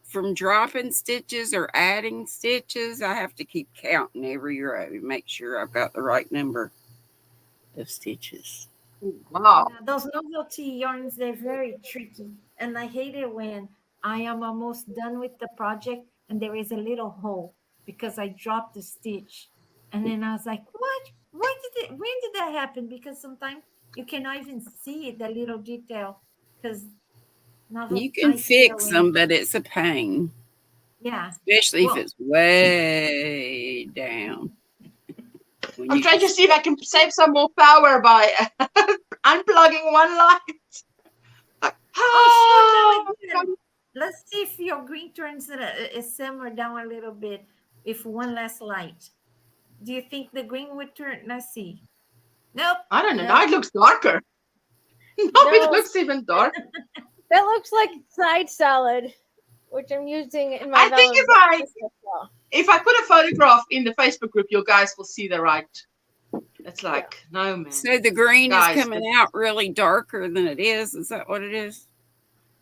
from dropping stitches or adding stitches. I have to keep counting every row to make sure I've got the right number of stitches. Wow. Yeah, those novelty yarns, they're very tricky. And I hate it when I am almost done with the project and there is a little hole because I dropped the stitch. And then I was like, what? When did that happen? Because sometimes you cannot even see the little detail because You I can stay fix away. them, but it's a pain, Yeah. especially if Well, it's way down. When I'm you trying to just see if I can save some more power by unplugging one light. Like, oh, ah, shoot. Let's see if your green turns simmer down a little bit if one less light. Do you think the green would turn? Let's see. Nope. I don't know. Nope. Now it looks darker. Now No. it looks even darker. That looks like side salad, which I'm using in my I think if I put a photograph in the Facebook group, you guys will see the right. It's like, no, man. so the green Guys, is coming out really darker than it is. Is that what it is?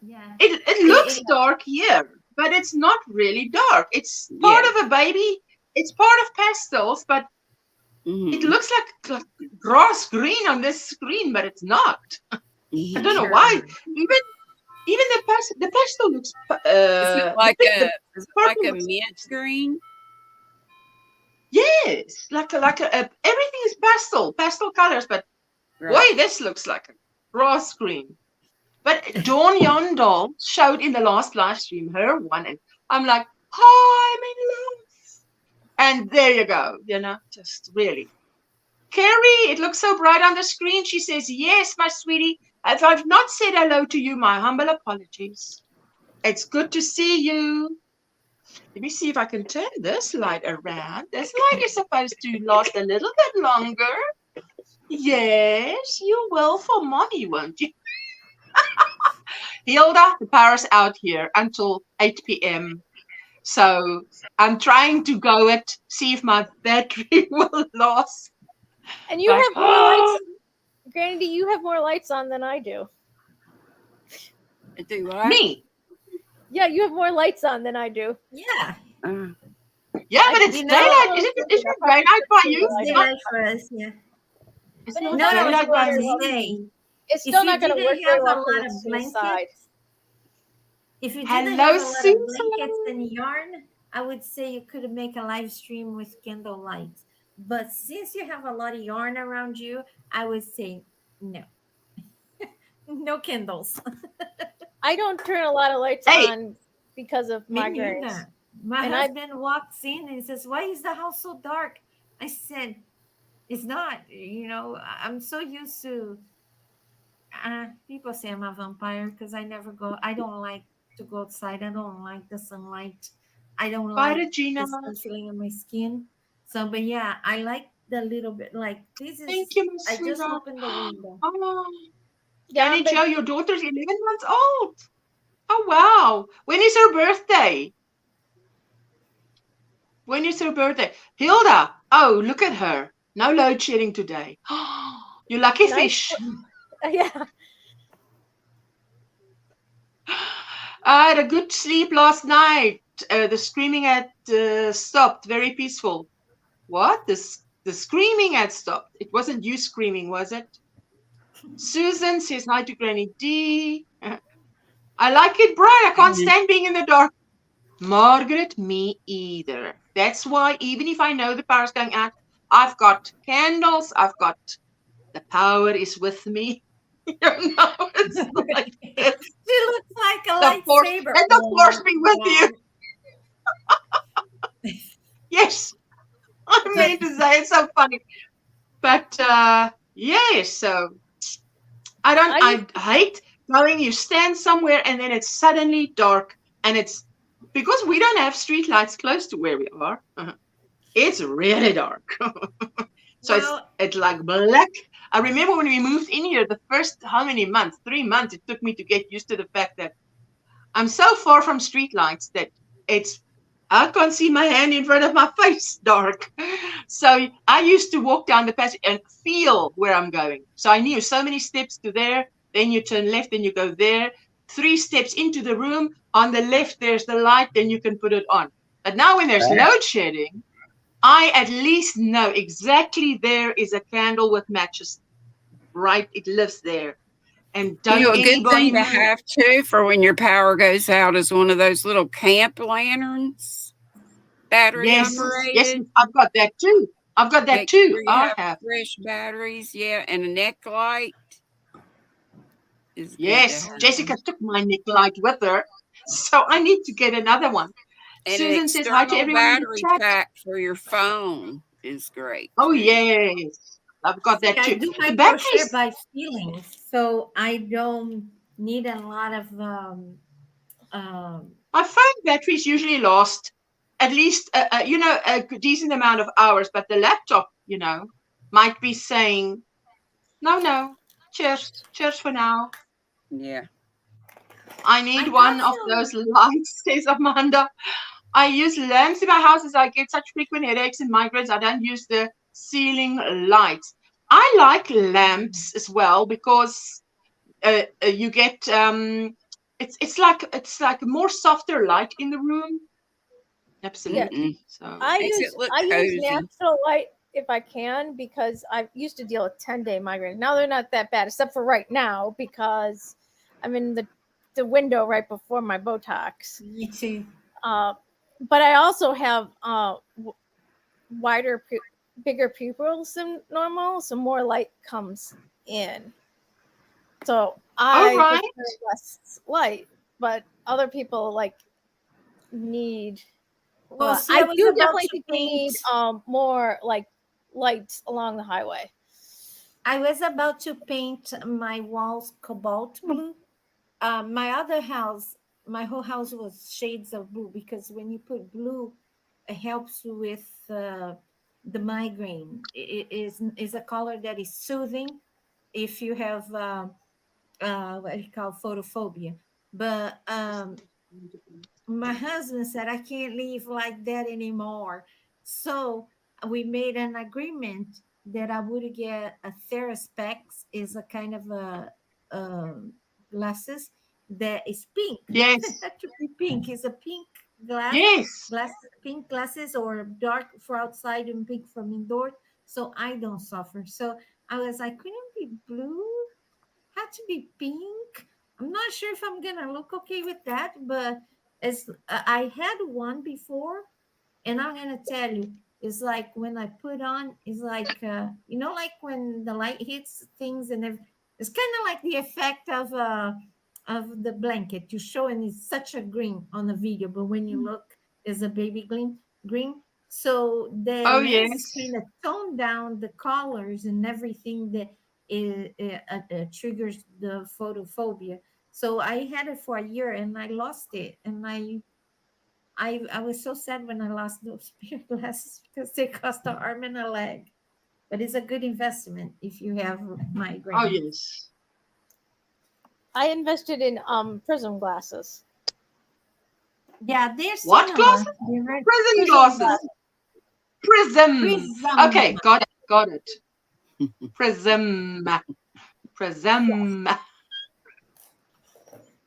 Yeah. It looks dark here, but it's not really dark. It's part of a baby. It's part of pastels, but it looks like grass green on this screen, but it's not. I don't know why. Even the pastel looks. Is it like a mint green? Yes, like a everything is pastel colors, but boy, this looks like a grass green. But Dawn Yondal showed in the last live stream her one, and I'm like, oh, I'm in love. And there you go, just really. Carrie, it looks so bright on the screen. She says, yes, my sweetie. If I've not said hello to you, my humble apologies. It's good to see you. Let me see if I can turn this light around. This light is supposed to last a little bit longer. Yes, you will for mommy, won't you? Hilda, the power's out here until 8 p.m. So I'm trying to go see if my battery will last. And you have more lights. Granny, you have more lights on than I do. Do what? Me? Yeah, you have more lights on than I do. Yeah. Yeah, but it's daylight. Isn't it daylight by you? It's daylight for us, yeah. It's No, not daylight by it's me. day. It's still not going to work very well for of blankets. If you didn't Hello, have a lot Susan. of blankets and yarn, I would say you could make a live stream with candle lights. But since you have a lot of yarn around you, I would say no. No candles. I don't turn a lot of lights on because of migraines. My husband walks in and says, why is the house so dark? I said, it's not, I'm so used to, people say I'm a vampire because I don't like to go outside. I don't like the sunlight. I don't like the sun feeling on my skin. So, but yeah, I like the little bit, like this is, thank you, I just opened the window. Oh, Danny Joe, your daughter's 11 months old. Oh, wow. When is her birthday? When is her birthday? Hilda, oh, look at her. No load shedding today. You lucky fish. Yeah. I had a good sleep last night. The screaming had stopped. Very peaceful. What? The screaming had stopped. It wasn't you screaming, was it? Susan says hi to Granny D. I like it bright. I can't stand being in the dark. Margaret, me either. That's why even if I know the power's going out, I've got candles. I've got the power is with me. It's like this. She looks like a lightsaber. And the force be with you. Yes. I meant to say it's so funny. But yes, so I hate knowing you stand somewhere and then it's suddenly dark, and it's because we don't have street lights close to where we are. It's really dark. So it's like black. I remember when we moved in here, the first 3 months it took me to get used to the fact that I'm so far from street lights that I can't see my hand in front of my face, dark. So I used to walk down the passage and feel where I'm going. So I knew so many steps to there, then you turn left, then you go there. 3 steps into the room, on the left there's the light, then you can put it on. But now when there's load shedding, I at least know exactly there is a candle with matches right? It lives there. And You know, don't a good anybody thing to move. have too for when your power goes out is one of those little camp lanterns, battery Yes, yes, operated. I've got that too. I've got that Make too. sure you I have have. fresh batteries, yeah, and a neck light is good to Yes, have. Jessica took my neck light with her, so I need to get another one. And an Susan says hi to external everyone in the battery chat. pack for your phone is great Oh too. yes, I've got that I too. do my The crochet batteries, by feeling, so I don't need a lot of my phone batteries usually last at least a decent amount of hours, but the laptop, might be saying no, cheers for now. Yeah. I need I one got of some. those lights, says Amanda. I use lamps in my house as I get such frequent headaches and migraines. I don't use the ceiling lights. I like lamps as well because you get it's like a more softer light in the room. Absolutely. So Makes it look I use cozy. natural light if I can, because I used to deal with 10-day migraine. Now they're not that bad, except for right now because I'm in the window right before my Botox. Me too. But I also have bigger pupils than normal, so more light comes in. So I right. prefer less light, but other people need. Well, see, I was do about definitely to think we need paint. more lights along the highway. I was about to paint my walls cobalt blue. My other house, my whole house was shades of blue because when you put blue, it helps with the migraine. It is a color that is soothing if you have what you call photophobia. But my husband said I can't live like that anymore. So we made an agreement that I would get a Theraspex, is a kind of a glasses that is pink. Yes. Doesn't have to be pink. It's a pink glass, Yes. pink glasses, or dark for outside and pink from indoor. So I don't suffer. So I was like, couldn't be blue, had to be pink. I'm not sure if I'm gonna look okay with that, but as I had one before, and I'm gonna tell you, it's like when I put on, it's like like when the light hits things, and it's kind of like the effect of the blanket you show, and it's such a green on the video, but when you look, there's a baby green. So the Oh lens is yes. kind of toned down the colors and everything that triggers the photophobia. So I had it for a year and I lost it, and I was so sad when I lost those pair of glasses because they cost an arm and a leg. But it's a good investment if you have migraine. Oh yes. I invested in prism glasses. Yeah, they're What similar. glasses? They're Prism glasses. Prism. Okay, got it. Prism.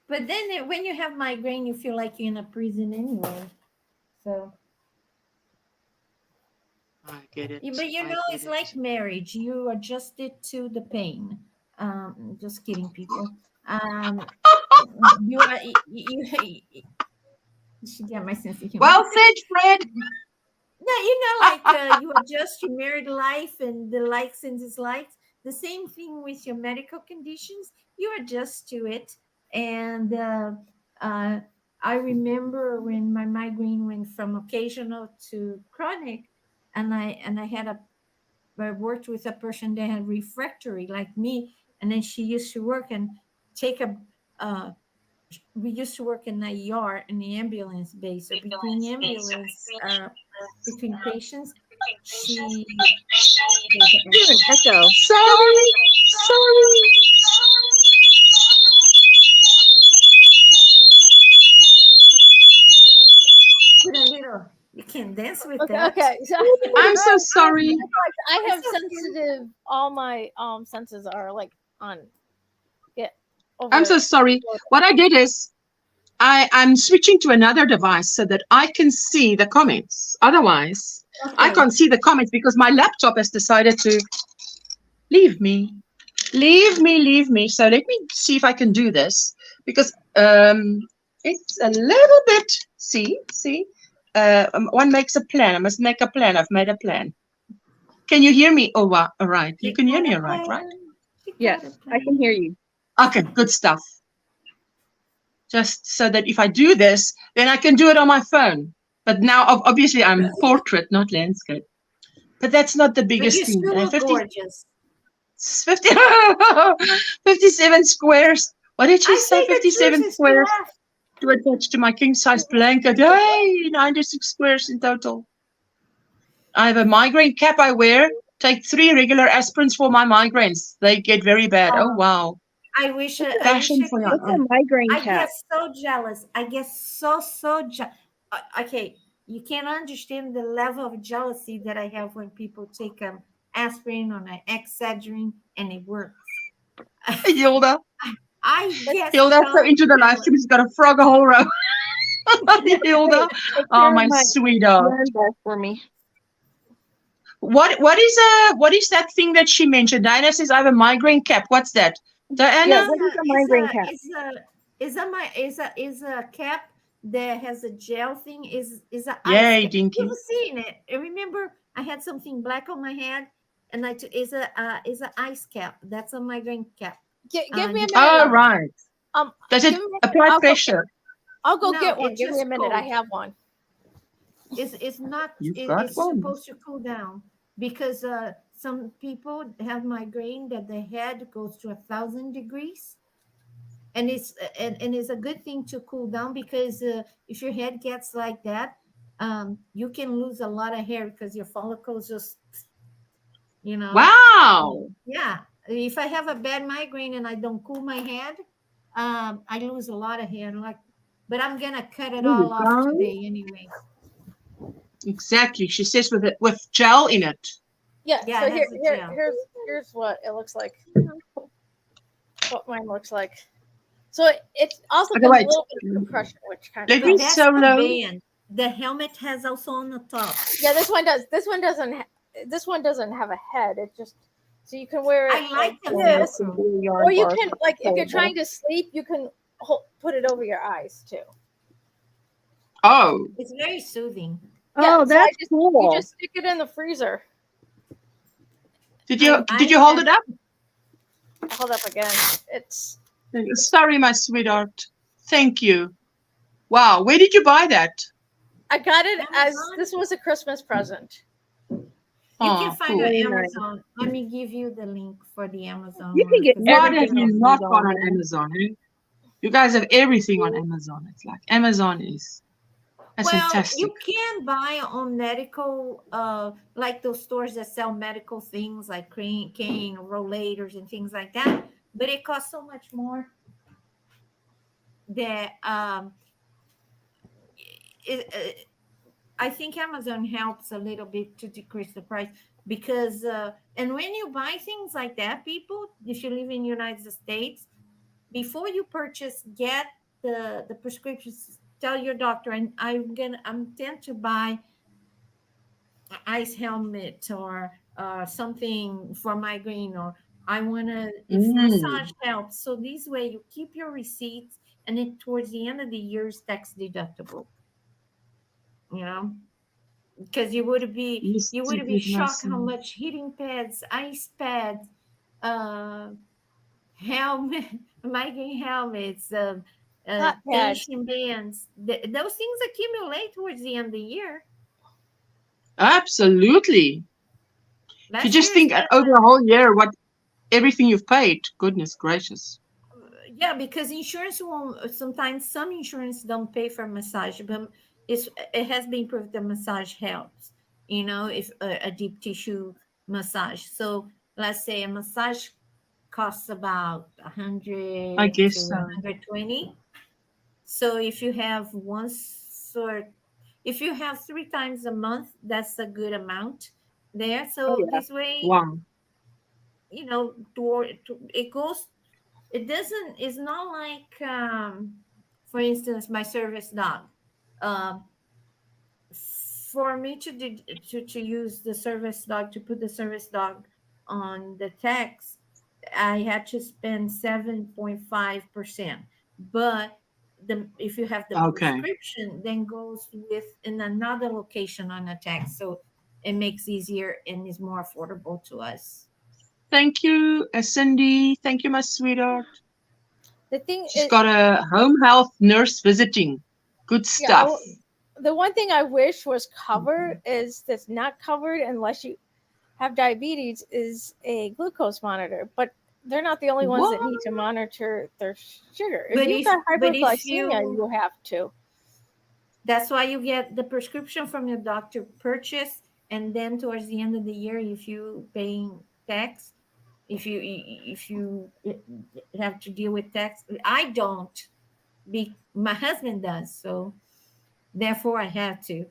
But then when you have migraine, you feel like you're in a prison anyway. So. I get it. But it's like marriage. You adjust it to the pain. Just kidding, people. You should get my sense of humor. Well said, Fred. Yeah, you adjust your married life and the likes and dislikes. The same thing with your medical conditions. You adjust to it. And I remember when my migraine went from occasional to chronic, and I worked with a person that had refractory like me, and then she used to work and we used to work in the ER in the ambulance base. So between patients, she Echo. Sorry. put a little. You can dance with Okay, that. okay. So, I'm so sorry. I have It's okay. sensitive. All my senses are on. I'm so sorry. What I did is I'm switching to another device so that I can see the comments. Otherwise, I can't see the comments because my laptop has decided to leave me. Leave me. So let me see if I can do this because it's a little bit. See. One makes a plan. I must make a plan. I've made a plan. Can you hear me? Oh, wow. All right. You can hear me, all right? Right? Yes, I can hear you. Okay. Good stuff. Just so that if I do this, then I can do it on my phone. But now, obviously, I'm portrait, not landscape. But that's not the But biggest you thing. still look gorgeous. 50, 57 squares. What did she I say? say the 57 truth is still squares left. to attach to my king size blanket. Hey, 96 squares in total. I have a migraine cap I wear. Take 3 regular aspirins for my migraines. They get very bad. Oh, wow. I wish I Passion for could. What's a your. migraine I cap? get so jealous. I get so jealous. Okay, you can't understand the level of jealousy that I have when people take aspirin or an Excedrin and it works. Hilda. I get Hilda's so into the live jealous. stream. She's got a frog a whole row. Hilda. Take Oh, care my of my sweetheart. yarn bar for me. What is that thing that she mentioned? Diana says I have a migraine cap. What's that? Yeah, Diana? what is a migraine cap? Is a cap that has a gel thing. Is a ice Yay, cap. Dinky. You've seen it. I remember I had something black on my head, and is a ice cap. That's a migraine cap. Give me a you minute. All can- right. Does it give me a minute. apply pressure? I'll go No, get one. it's Give me a just minute. I cold. have one. It's not. You've got It's one. supposed to cool down because some people have migraine that the head goes to 1,000 degrees. And it's a good thing to cool down because if your head gets like that, you can lose a lot of hair because your follicles just, Wow. yeah. If I have a bad migraine and I don't cool my head, I lose a lot of hair. But I'm gonna cut it There you all off go. today anyway. Exactly. She says with gel in it. Yeah. Yeah, So it has a gel. here's what it looks like. What mine looks like. So it also Okay, gives wait. a little bit of compression, which kind Let of me But helps. that's the solo. band. The helmet has also on the top. Yeah, this one does. This one doesn't. This one doesn't have a head. It just so you can wear it I like the this, Velcro. or you can if you're trying to sleep, you can put it over your eyes too. Oh. It's very soothing. Oh, that's cool. You just stick it in the freezer. Did you hold it up? Hold up again. It's sorry, my sweetheart. Thank you. Wow, where did you buy that? I got it Amazon. as this was a Christmas present. You can find cool. it on Amazon. Let me give you the link for the Amazon. You can get What have everything you else not on got on there. Amazon? Eh? You guys have everything on Amazon. It's like Amazon is that's fantastic. You can buy on medical, like those stores that sell medical things like cane, rollators, and things like that. But it costs so much more that I think Amazon helps a little bit to decrease the price because, and when you buy things like that, people, if you live in the United States, before you purchase, get the prescriptions. Tell your doctor, and I'm tend to buy an ice helmet or something for migraine, or I wanna if massage helps. So this way you keep your receipts, and then towards the end of the year is tax deductible. Because you would be shocked how much heating pads, ice pads, helmet, migraine helmets, tension bands. Those things accumulate towards the end of the year. Absolutely. If you just think over a whole year what everything you've paid, goodness gracious. Yeah, because insurance won't. Sometimes some insurance don't pay for massage, but it has been proved that massage helps. If a deep tissue massage. So let's say a massage costs about 100 I guess to so. 120. So if you have if you have 3 times a month, that's a good amount there. So this way, wow. It goes. It doesn't. It's not like, for instance, my service dog. For me to use the service dog, to put the service dog on the tax, I had to spend 7.5%. But if you have the Okay. prescription, then goes with in another location on a tax. So it makes easier and is more affordable to us. Thank you, Cindy. Thank you, my sweetheart. The thing She's is, got a home health nurse visiting. Good yeah, stuff. the one thing I wish was covered is that's not covered unless you have diabetes is a glucose monitor. But they're not the only ones that need to monitor their sugar. If you've got hyperglycemia, you have to. That's why you get the prescription from your doctor purchase, and then towards the end of the year, if you paying tax, if you have to deal with tax, I don't. My husband does, so therefore I have to.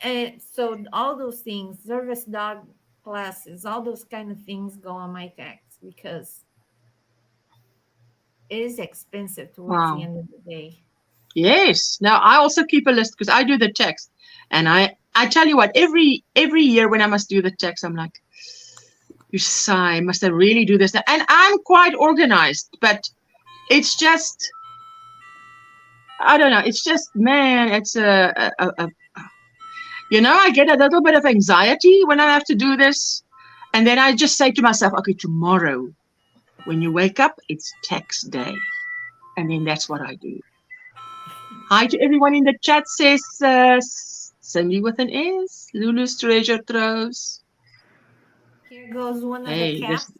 And so all those things, service dog classes, all those kind of things go on my tax because it is expensive towards the end of the day. Yes. Now I also keep a list because I do the tax, and I tell you what, every year when I must do the tax, I'm like, you sigh, must I really do this now? And I'm quite organized, but it's just, I don't know. It's just, man, it's I get a little bit of anxiety when I have to do this. And then I just say to myself, okay, tomorrow when you wake up, it's tax day. And then that's what I do. Hi to everyone in the chat, says Cindy with an S, Lulu's Treasure Troves. Here goes one of the caps.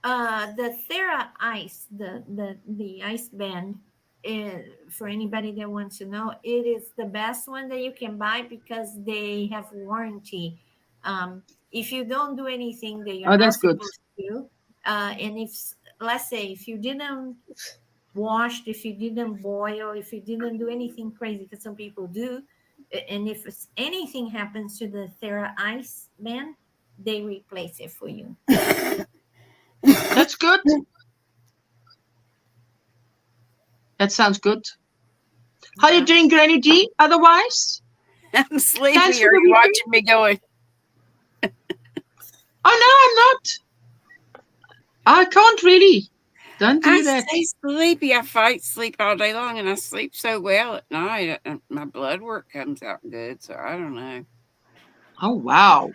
The Thera Ice, the ice band, for anybody that wants to know, it is the best one that you can buy because they have warranty. If you don't do anything that you're not supposed to, and if, let's say, if you didn't wash, if you didn't boil, if you didn't do anything crazy, because some people do, and if anything happens to the Thera Ice band, they replace it for you. That's good. That sounds good. How are you doing, Granny D? Otherwise, I'm sleepy. Are you watching me going? Oh no, I'm not. I can't really. Don't do that. I stay sleepy. I fight sleep all day long, and I sleep so well at night. My blood work comes out good, so I don't know. Oh wow.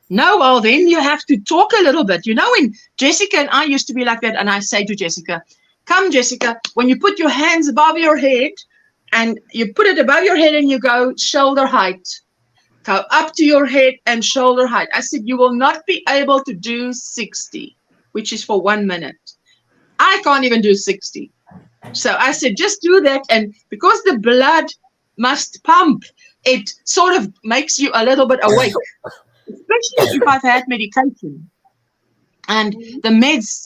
No, well then you have to talk a little bit. When Jessica and I used to be like that, and I say to Jessica, come Jessica, when you put your hands above your head and you put it above your head and you go shoulder height, go up to your head and shoulder height. I said, you will not be able to do 60, which is for 1 minute. I can't even do 60. So I said, just do that. And because the blood must pump, it sort of makes you a little bit awake. Especially if I've had medication and the meds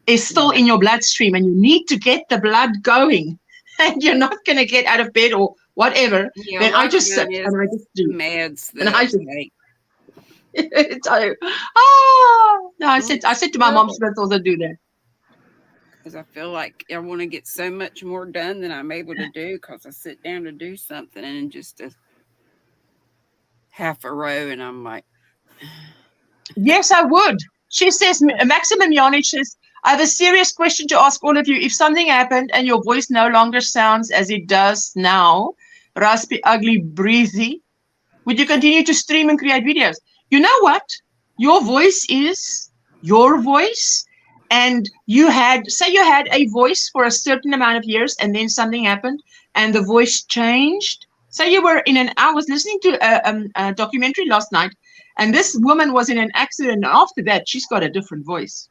is still in your bloodstream and you need to get the blood going and you're not going to get out of bed or whatever, then I just sit and I just do meds. And I just I said to my mom, she must also do that. Because I feel like I want to get so much more done than I'm able to do because I sit down to do something and just a half a row and I'm like, yes, I would. She says, Maximum Yonich says, I have a serious question to ask all of you. If something happened and your voice no longer sounds as it does now, raspy, ugly, breathy, would you continue to stream and create videos? You know what? Your voice is your voice. And you had a voice for a certain amount of years and then something happened and the voice changed. Say you were I was listening to a documentary last night, and this woman was in an accident. And after that, she's got a different voice.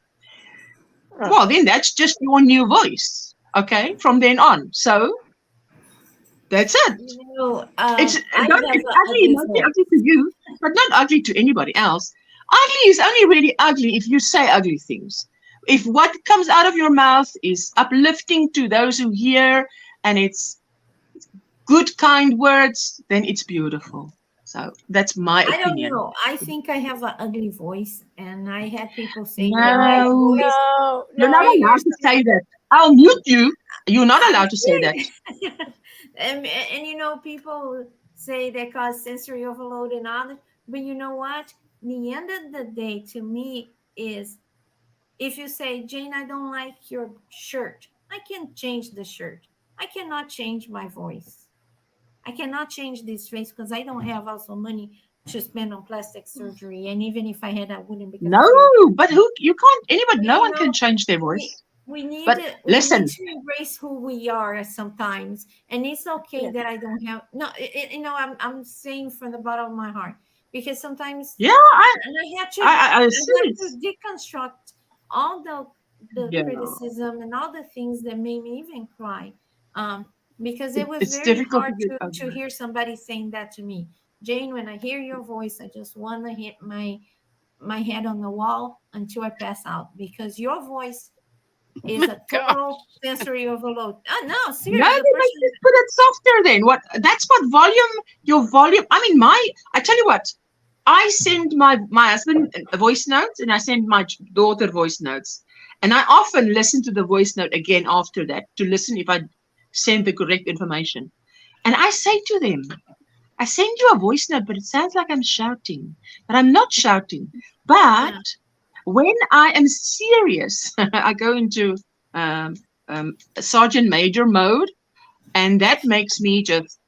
Well, then that's just your new voice, okay, from then on. So that's it. It's ugly. It might be ugly to you, but not ugly to anybody else. Ugly is only really ugly if you say ugly things. If what comes out of your mouth is uplifting to those who hear and it's good, kind words, then it's beautiful. So that's my opinion. I don't know. I think I have an ugly voice, and I had people say, no, you're not allowed to say that. I'll mute you. You're not allowed to say that. and people say they cause sensory overload and others. But you know what? The end of the day to me is, if you say, Jane, I don't like your shirt, I can change the shirt. I cannot change my voice. I cannot change this face because I don't have also money to spend on plastic surgery. And even if I had, I wouldn't, because No, it's very but expensive. who you can't anybody, But no you one know, can change their we voice. we need But to we need listen, to embrace who we are sometimes, and it's okay yes. that I don't have no. You know, I'm saying from the bottom of my heart, because sometimes, Yeah, I and I I see had to it's deconstruct all the yeah. criticism and all the things that made me even cry, um, because it was It's very difficult to hard get to over. hear somebody saying that to me. Jane, when I hear your voice, I just want to hit my head on the wall until I pass out, because your voice is a God. total sensory overload. Oh no, No, serious. The then person, just put it softer then. What that's what volume your volume. I mean I tell you what, I send my husband voice notes and I send my daughter voice notes. And I often listen to the voice note again after that to listen if I send the correct information. And I say to them, I send you a voice note, but it sounds like I'm shouting. But I'm not shouting. But yeah, when I am serious, I go into um, sergeant major mode, and that makes me just,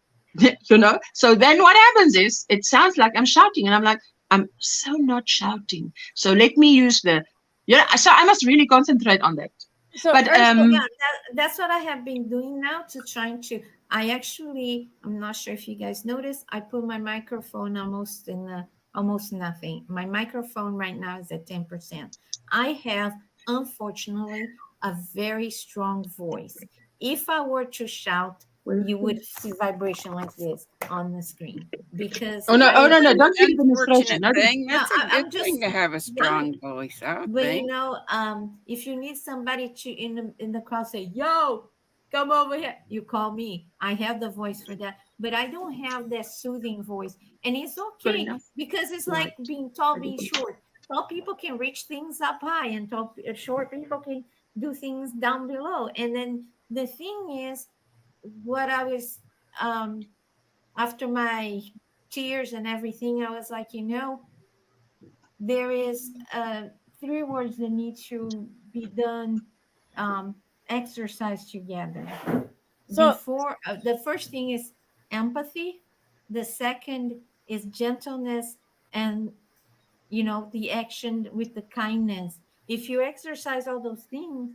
So then what happens is it sounds like I'm shouting, and I'm like, I'm so not shouting. So let me use so I must really concentrate on that. So But Ursula, yeah, that's what I have been doing now, to trying to. I actually, I'm not sure if you guys noticed, I put my microphone almost in the almost nothing. My microphone right now is at 10%. I have, unfortunately, a very strong voice. If I were to shout, you would see vibration like this on the screen, because oh no, I oh am. no, no, An don't do the demonstration. unfortunate No, thing. No, That's a good I'm thing just. to have a Yeah, strong voice, I but you think. know, if you need somebody to in the crowd say, "Yo, come over here," you call me. I have the voice for that, but I don't have that soothing voice, and it's good okay, enough. because it's Right. like being tall, being short. Tall people can reach things up high, and short people can do things down below. And then the thing is, what I was um after my tears and everything, I was like, there is three words that need to be done, um, exercise together. so Before, the first thing is empathy, the second is gentleness, and the action with the kindness. If you exercise all those things,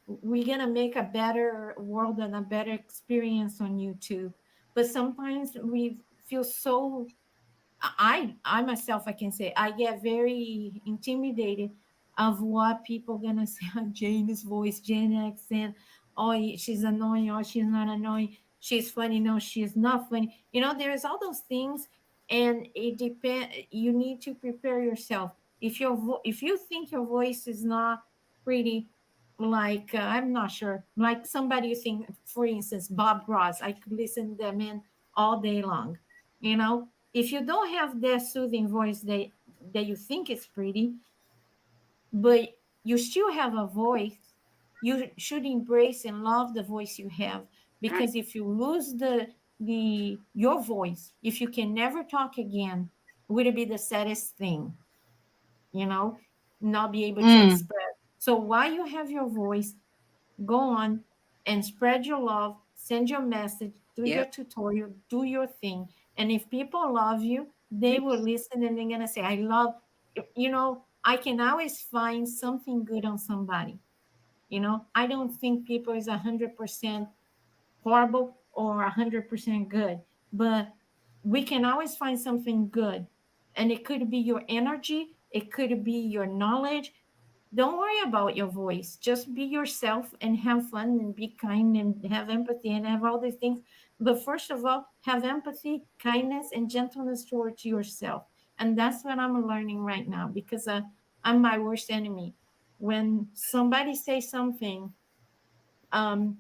we're gonna make a better world and a better experience on YouTube. But sometimes we feel so, I myself, I can say, I get very intimidated of what people gonna say. Jane's voice, Jane accent, oh, she's annoying, or she's not annoying, she's funny, no, she's not funny. There's all those things, and it depend. You need to prepare yourself. If you think your voice is not pretty, like, I'm not sure, like somebody you think, for instance, Bob Ross, I could listen to them in all day long. If you don't have that soothing voice that you think is pretty, but you still have a voice, you should embrace and love the voice you have. Right. Because if you lose your voice, if you can never talk again, would it be the saddest thing? you know Not be able to Mm, express. So while you have your voice, go on and spread your love, send your message, do your Yep. tutorial, do your thing. And if people love you, they will Oops. listen, and they're going to say, I love, I can always find something good on somebody. I don't think people is 100% horrible or 100% good, but we can always find something good. And it could be your energy, it could be your knowledge. Don't worry about your voice. Just be yourself and have fun and be kind and have empathy and have all these things. But first of all, have empathy, kindness, and gentleness towards yourself. And that's what I'm learning right now, because I'm my worst enemy. When somebody says something, um,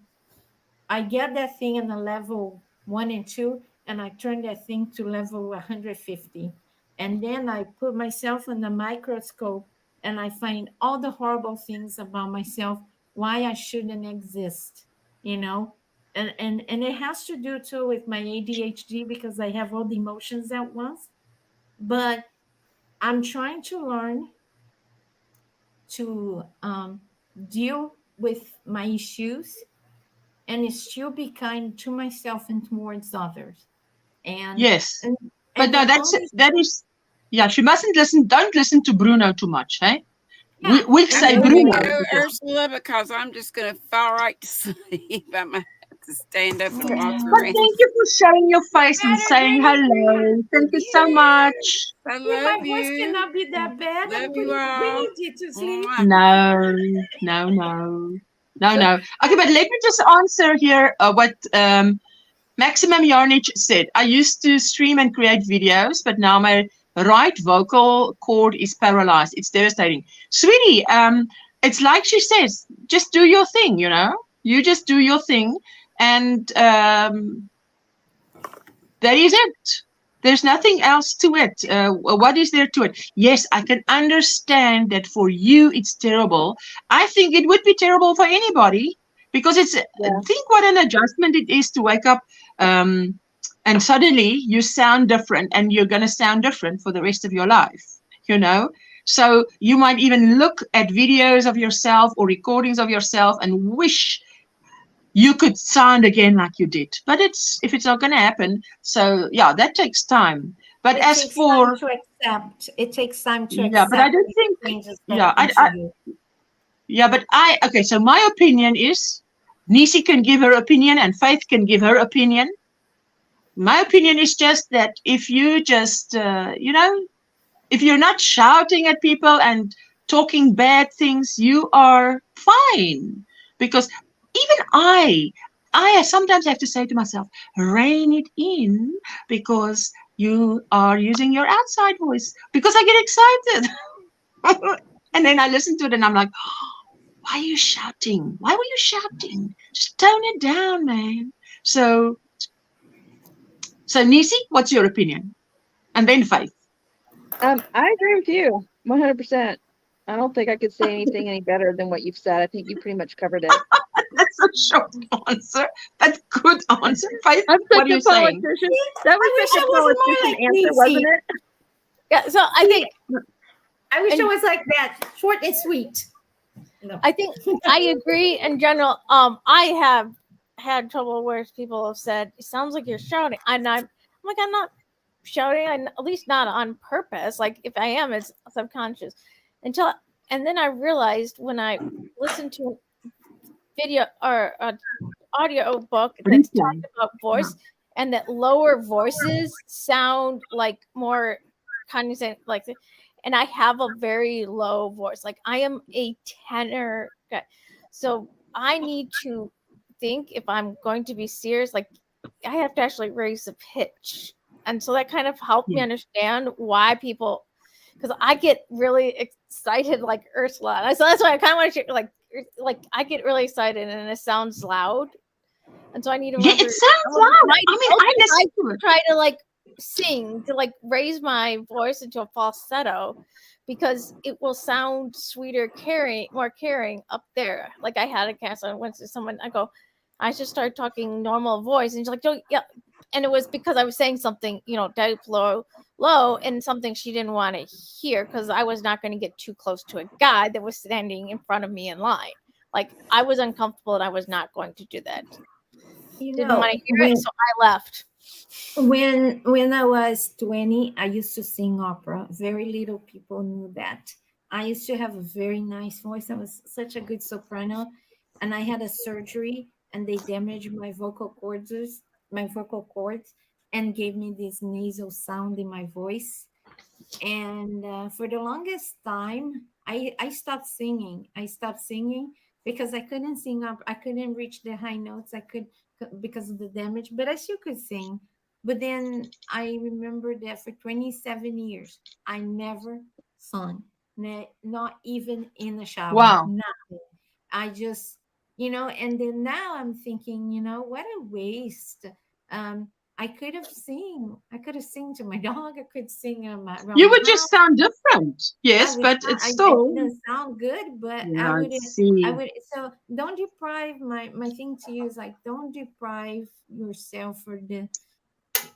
I get that thing in the level 1 and 2, and I turn that thing to level 150. And then I put myself in the microscope, and I find all the horrible things about myself, why I shouldn't exist, you know? And it has to do too with my ADHD, because I have all the emotions at once. but I'm trying to learn to deal with my issues and still be kind to myself and towards others. And Yes. and, But and no, the only that is, yeah, she mustn't listen. Don't listen to Bruno too much, hey? yeah, We and say the I only Bruno. wouldn't thing go Because, Ursula because I'm just going to fall right to sleep. I'm going to have to stand up and walk but around. thank you for showing your no face and matter, saying Granny, hello. Thank you so much. I my love voice you. cannot be that bad. I'm Love you putting all. Granny to sleep. Mwah. No, no, no, no, no. Okay, but let me just answer here what Maximum Yarnich said. I used to stream and create videos, but now my right vocal cord is paralyzed. It's devastating. Sweetie, it's like she says, just do your thing, you know? You just do your thing, and that is it. There's nothing else to it. What is there to it? Yes, I can understand that for you it's terrible. I think it would be terrible for anybody because it's. Yeah. Think what an adjustment it is to wake up and suddenly you sound different, and you're going to sound different for the rest of your life. You know. So you might even look at videos of yourself or recordings of yourself and wish you could sound again like you did, but if it's not going to happen, so yeah, that takes time. But It as takes time for to accept. It takes time to yeah, but I accept don't the think changes that yeah, happen to you. but I okay. So my opinion is, Nisi can give her opinion and Faith can give her opinion. My opinion is just that if you just if you're not shouting at people and talking bad things, you are fine. Because even I sometimes have to say to myself, rein it in, because you are using your outside voice. Because I get excited. And then I listen to it and I'm like, why are you shouting? Why were you shouting? Just tone it down, man. So Nisi, what's your opinion? And then Faith. I agree with you 100%. I don't think I could say anything any better than what you've said. I think you pretty much covered it. That's a short answer. That's good answer. Faith, I'm what such are you a saying? politician. That I was wish such I a wasn't more politician like answer, Nisi. wasn't it? Yeah, so I think I wish And- I was like that, short and sweet. No. I think I agree in general. I have had trouble where people have said it sounds like you're shouting, and I'm like, I'm not shouting, at least not on purpose. Like if I am, it's subconscious. And then I realized when I listened to a video or an audio book that's talking about voice, and that lower voices sound like more condescending, like. And I have a very low voice. Like I am a tenor guy. So I need to think if I'm going to be serious, like I have to actually raise the pitch. And so that kind of helped me understand why people, because I get really excited like Ursula. And so that's why I kind of want to like I get really excited and it sounds loud. And so I need to remember. Yeah, it sounds loud. I listen to it. Try to like sing to like raise my voice into a falsetto because it will sound sweeter, more caring up there. Like I had a cast on once to someone, I just started talking normal voice, and she's like, oh, yeah. And it was because I was saying something, deep low, and something she didn't want to hear because I was not going to get too close to a guy that was standing in front of me in line. Like I was uncomfortable and I was not going to do that. Didn't want to hear it, so I left. When I was 20, I used to sing opera. Very little people knew that. I used to have a very nice voice. I was such a good soprano, and I had a surgery, and they damaged my vocal cords, and gave me this nasal sound in my voice. And for the longest time, I stopped singing. I stopped singing because I couldn't sing up. I couldn't reach the high notes. Because of the damage, but I still could sing. But then I remember that for 27 years, I never sung, not even in the shower. Wow. Nothing. I just, and then now I'm thinking, what a waste. I could have sing to my dog. I could sing around You my would house. just sound different. Yes, but it's I still. didn't sound good, but Yeah, I see. would. So don't deprive my thing to you is like, don't deprive yourself for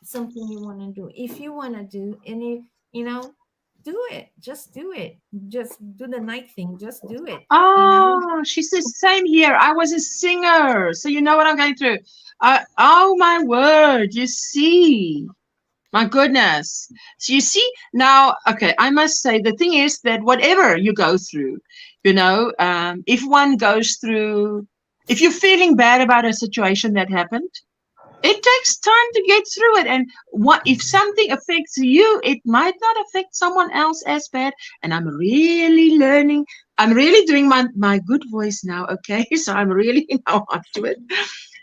something you want to do. If you want to do, and you know, do it. Just do it. Just do the night thing. Just do it. You know. Oh, she says, same here. I was a singer. So you know what I'm going through. Oh, my word. You see. My goodness. So you see now, okay, I must say the thing is that whatever you go through, you know, if one goes through, if you're feeling bad about a situation that happened, it takes time to get through it. And what if something affects you, it might not affect someone else as bad. And I'm really learning. I'm really doing my good voice now, okay? So I'm really now onto it.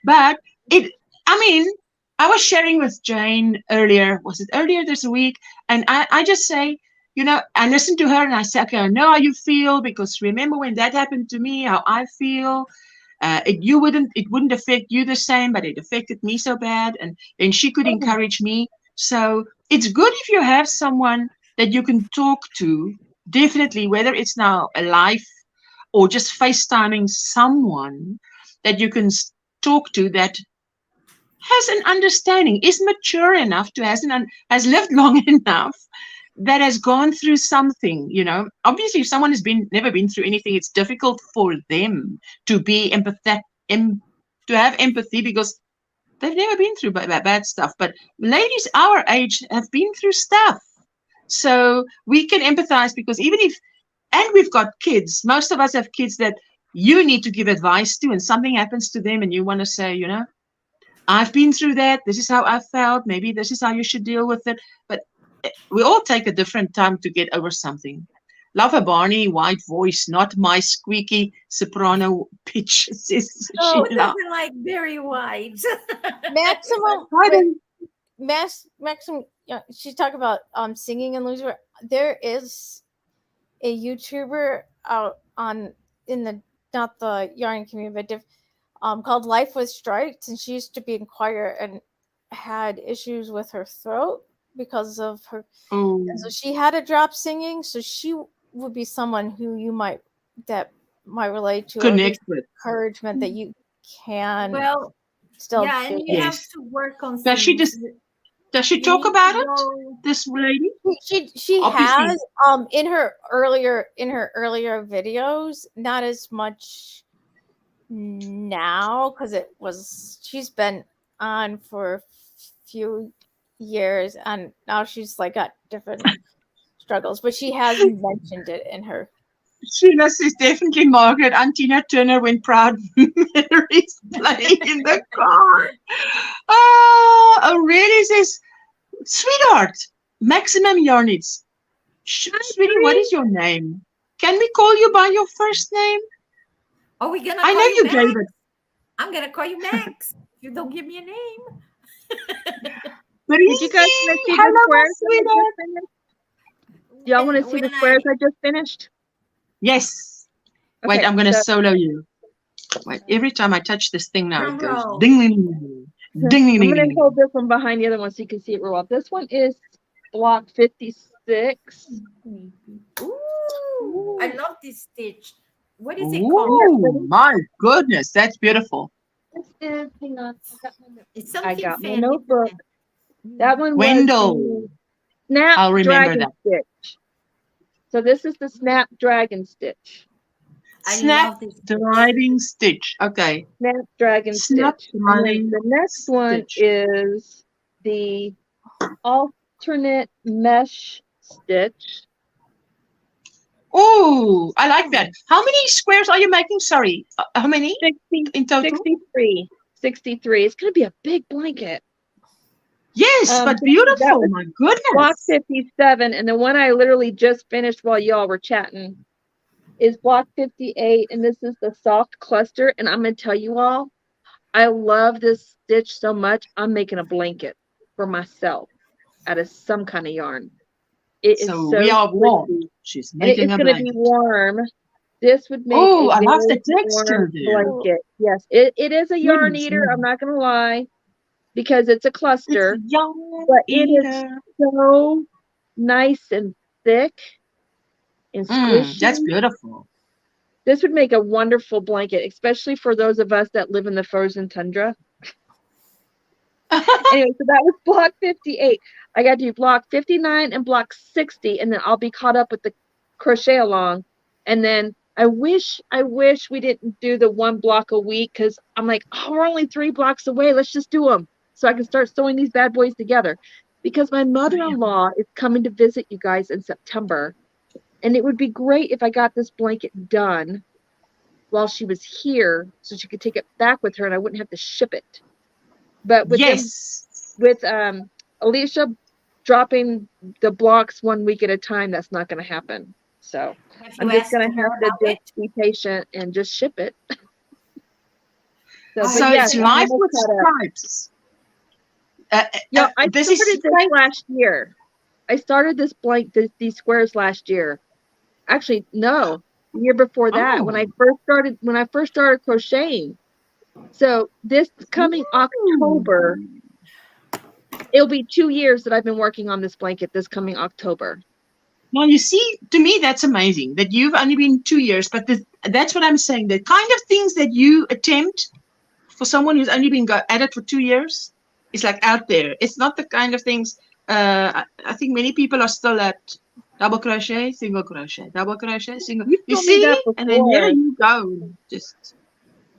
But I was sharing with Jane earlier, was it earlier this week? And I just say, you know, I listened to her and I said, okay, I know how you feel, because remember when that happened to me, how I feel. It wouldn't affect you the same, but it affected me so bad. And she could encourage me. So it's good if you have someone that you can talk to, definitely, whether it's now a live or just FaceTiming someone that you can talk to that has an understanding, is mature enough to has lived long enough, that has gone through something, you know. Obviously, if someone has never been through anything, it's difficult for them to be empathetic, to have empathy, because they've never been through bad stuff. But ladies our age have been through stuff. So we can empathize, because and we've got kids. Most of us have kids that you need to give advice to, and something happens to them and you want to say, you know, I've been through that. This is how I felt. Maybe this is how you should deal with it. But we all take a different time to get over something. Love a Barney white voice, not my squeaky soprano pitch, says Oh, Sheila. doesn't like very white. Maximum. Yeah, she's talking about singing and losing. There is a YouTuber out in the, not the yarn community, but called Life with Stripes, and she used to be in choir and had issues with her throat because of her. Oh. And so she had to drop singing. So she would be someone who you might relate to, Connect with. Encouragement that you can still and you have to work on things. Does she talk about it? This lady? She has in her earlier videos, not as much now, because she's been on for a few years and now she's like got different struggles, but she has mentioned it in her. Sheila says definitely Margaret. Tina Turner when Proud Mary's playing in the car. Oh, really? Says, sweetheart, Maximum Yarnits. Sweetie, what is your name? Can we call you by your first name? Are we gonna? I know you gave it. I'm gonna call you Max. You don't give me a name. Did you guys want to see the squares I just finished? Do y'all want to see the squares I just finished? Yes. Okay, wait, I'm going to solo you. Wait, every time I touch this thing now, it goes ding, ding, ding, ding, ding. I'm going to hold this one behind the other one so you can see it real well. This one is block 56. Ooh, I love this stitch. What is it called? Oh, my goodness. That's beautiful. This is, hang on. It's something I got my notebook. That one Wendell. was the Snapdragon stitch. So this is the Snapdragon stitch. Snapdragon stitch. Okay. Snapdragon stitch. And the next one is the alternate mesh stitch. Oh, I like that. How many squares are you making? Sorry. How many 60, in total? 63. 63. It's going to be a big blanket. Yes, but beautiful. My goodness. Block 57. And the one I literally just finished while y'all were chatting is block 58. And this is the soft cluster. And I'm going to tell you all, I love this stitch so much. I'm making a blanket for myself out of some kind of yarn. It is so we are warm. She's making it's going to be warm. This would make I love the texture blanket. Yes, it is a yarn eater. I'm not going to lie, because it's a cluster, but it is so nice and thick and squishy. That's beautiful. This would make a wonderful blanket, especially for those of us that live in the frozen tundra. Anyway, so that was block 58. I got to do block 59 and block 60, and then I'll be caught up with the crochet along. And then I wish we didn't do the 1 block a week, because I'm like, oh, we're only 3 blocks away. Let's just do them so I can start sewing these bad boys together. Because my mother-in-law is coming to visit you guys in September, and it would be great if I got this blanket done while she was here, so she could take it back with her and I wouldn't have to ship it. But with Alicia dropping the blocks 1 week at a time, that's not going to happen. So I'm just going to have to just be patient and just ship it. So it's live with stripes. Yeah, I started this last year. I started this these squares last year. Actually, no, the year before that, when I first started crocheting. So this coming October, it'll be 2 years that I've been working on this blanket this coming October. Well, you see, to me, that's amazing that you've only been 2 years, but that's what I'm saying. The kind of things that you attempt for someone who's only been at it for 2 years is like out there. It's not the kind of things, I think many people are still at double crochet, single crochet, double crochet, single. You see, and then here you go.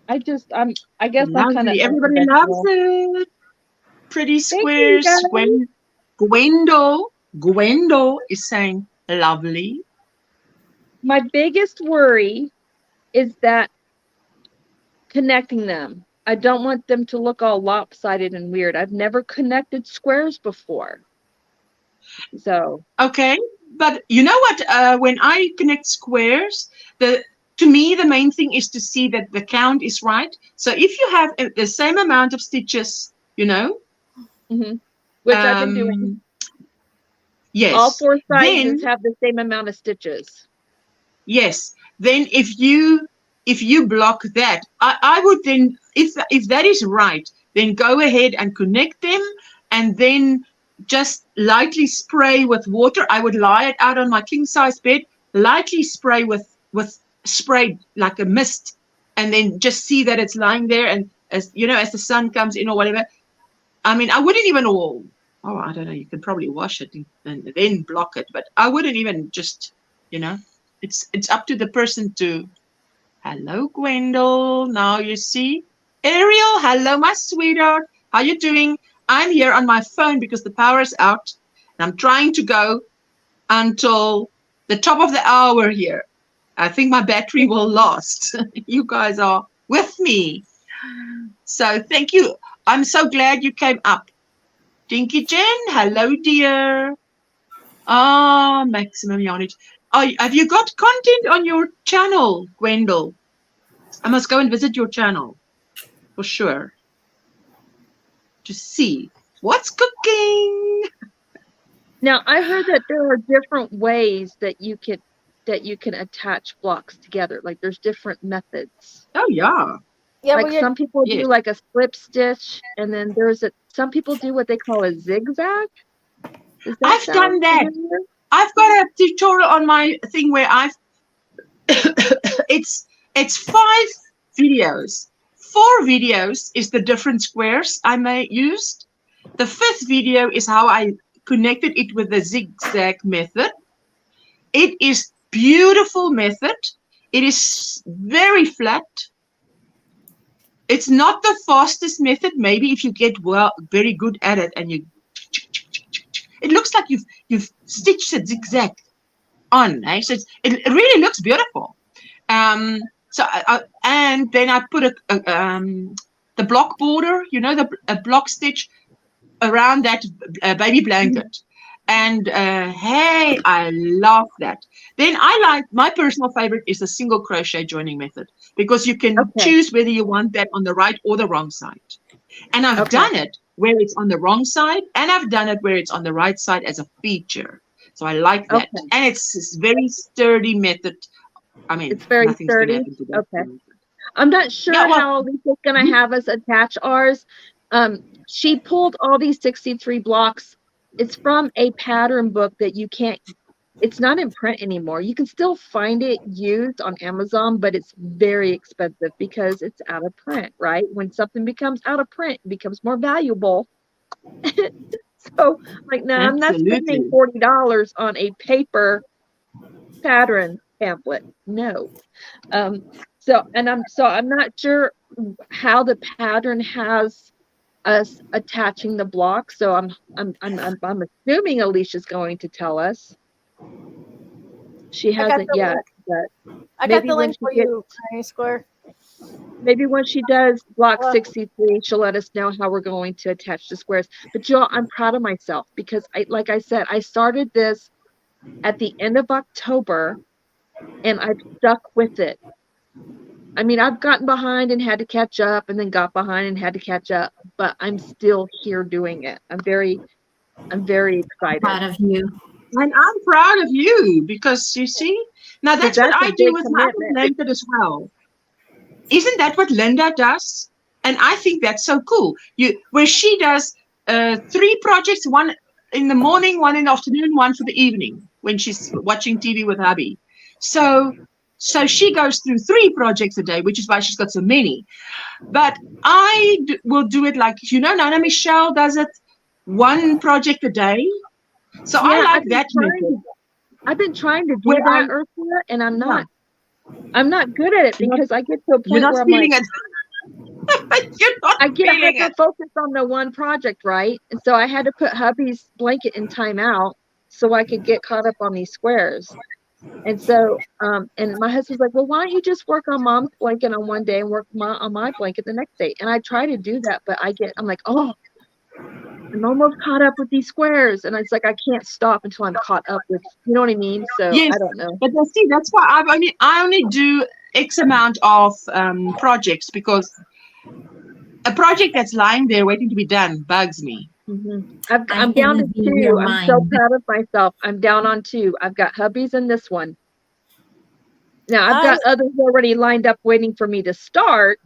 I guess I'm kind of. Everybody loves it. Pretty squares. Gwendo is saying lovely. My biggest worry is that connecting them. I don't want them to look all lopsided and weird. I've never connected squares before. So. Okay. But you know what? When I connect squares, to me, the main thing is to see that the count is right. So if you have the same amount of stitches, you know, which I've been doing. Yes. All 4 sizes have the same amount of stitches. Yes. Then if you block that, I would then, if that is right, then go ahead and connect them, and then just lightly spray with water. I would lie it out on my king size bed, lightly spray with spray like a mist, and then just see that it's lying there, and as you know, as the sun comes in or whatever. I mean, I wouldn't even I don't know, you can probably wash it and then block it, but I wouldn't even just, you know, it's up to the person to. Hello, Gwendol. Now you see. Ariel, hello, my sweetheart. How you doing? I'm here on my phone because the power is out, and I'm trying to go until the top of the hour here. I think my battery will last. You guys are with me. So thank you. I'm so glad you came up. Dinky Jen, hello, dear. Maximum yardage. Have you got content on your channel, Gwendol? I must go and visit your channel for sure to see what's cooking. Now, I heard that there are different ways that you can attach blocks together. Like there's different methods. Oh yeah. Yeah, like some people do like a slip stitch, and then some people do what they call a zigzag. I've done that. Familiar? I've got a tutorial on my thing where it's 5 videos. 4 videos is the different squares I used. The 5th video is how I connected it with the zigzag method. It is beautiful method. It is very flat. It's not the fastest method. Maybe if you get very good at it, and it looks like you've stitched a zigzag on. Eh? So it really looks beautiful. And then I put the block border, you know, a block stitch around that baby blanket. And hey, I love that. Then my personal favorite is the single crochet joining method, because you can choose whether you want that on the right or the wrong side. And I've done it where it's on the wrong side, and I've done it where it's on the right side as a feature. So I like that. And it's very sturdy method. I mean, it's very sturdy. I'm not sure how Lisa's going to have us attach ours. She pulled all these 63 blocks. It's from a pattern book that you can't, it's not in print anymore. You can still find it used on Amazon, but it's very expensive because it's out of print, right? When something becomes out of print, it becomes more valuable. So like, no, I'm not spending $40 on a paper pattern pamphlet. No. So I'm not sure how the pattern has us attaching the block. So I'm assuming Alicia's going to tell us. She hasn't yet, but I got the link for you, GrannySquare. Maybe when she does block 63, she'll let us know how we're going to attach the squares. But y'all, I'm proud of myself because like I said, I started this at the end of October and I've stuck with it. I mean, I've gotten behind and had to catch up and then got behind and had to catch up, but I'm still here doing it. I'm very excited. Proud of you. And I'm proud of you because you see, now that's what I do with my other blanket as well. Isn't that what Linda does? And I think that's so cool. Where she does 3 projects, one in the morning, one in the afternoon, one for the evening when she's watching TV with hubby. So she goes through 3 projects a day, which is why she's got so many. But I will do it like, Nana Michelle does it 1 project a day. So yeah, I like that method. I've been trying to do that, Ursula, and I'm not. I'm not good at it because I get to a point where I'm like, I get hyper focused on the one project, right? And so I had to put hubby's blanket in timeout so I could get caught up on these squares. And so, and my husband's like, well, why don't you just work on mom's blanket on one day and work on my blanket the next day? And I try to do that, but I'm like, oh, I'm almost caught up with these squares. And it's like, I can't stop until I'm caught up with, you know what I mean? So yes, I don't know. But see, that's why I only do X amount of projects because a project that's lying there waiting to be done bugs me. Mm-hmm. I'm down to 2. I'm so proud of myself. I'm down on 2. I've got hubbies in this one. Now I've got others already lined up waiting for me to start.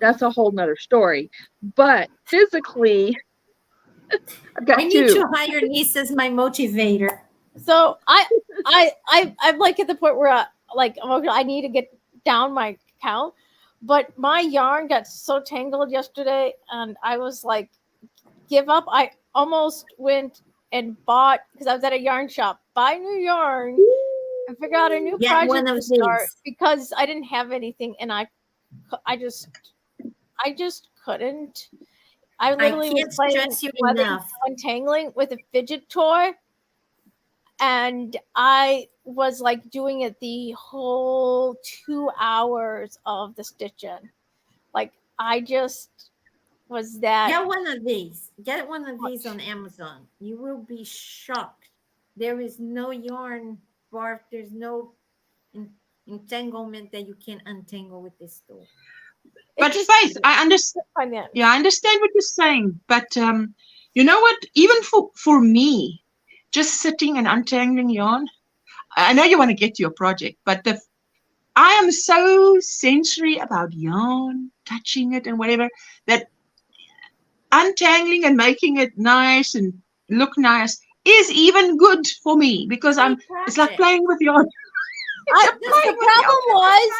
That's a whole nother story. But physically, I've got 2. I need to hire Niece as my motivator. So I'm like at the point where I need to get down my count, but my yarn got so tangled yesterday, and I was like, give up. I almost went and bought, because I was at a yarn shop, buy new yarn and figure out a new project to start because I didn't have anything, and I just couldn't. I literally was playing untangling with a fidget toy, and I was like doing it the whole 2 hours of the stitching. Like I just was that. Get one of these. Get one of these on Amazon. You will be shocked. There is no yarn bark. There's no entanglement that you can untangle with this tool. But Faith, I understand. Yeah, I understand what you're saying. But you know what? Even for me, just sitting and untangling yarn, I know you want to get to your project, but I am so sensory about yarn, touching it and whatever, that untangling and making it nice and look nice is even good for me because it's like playing with yarn. The problem was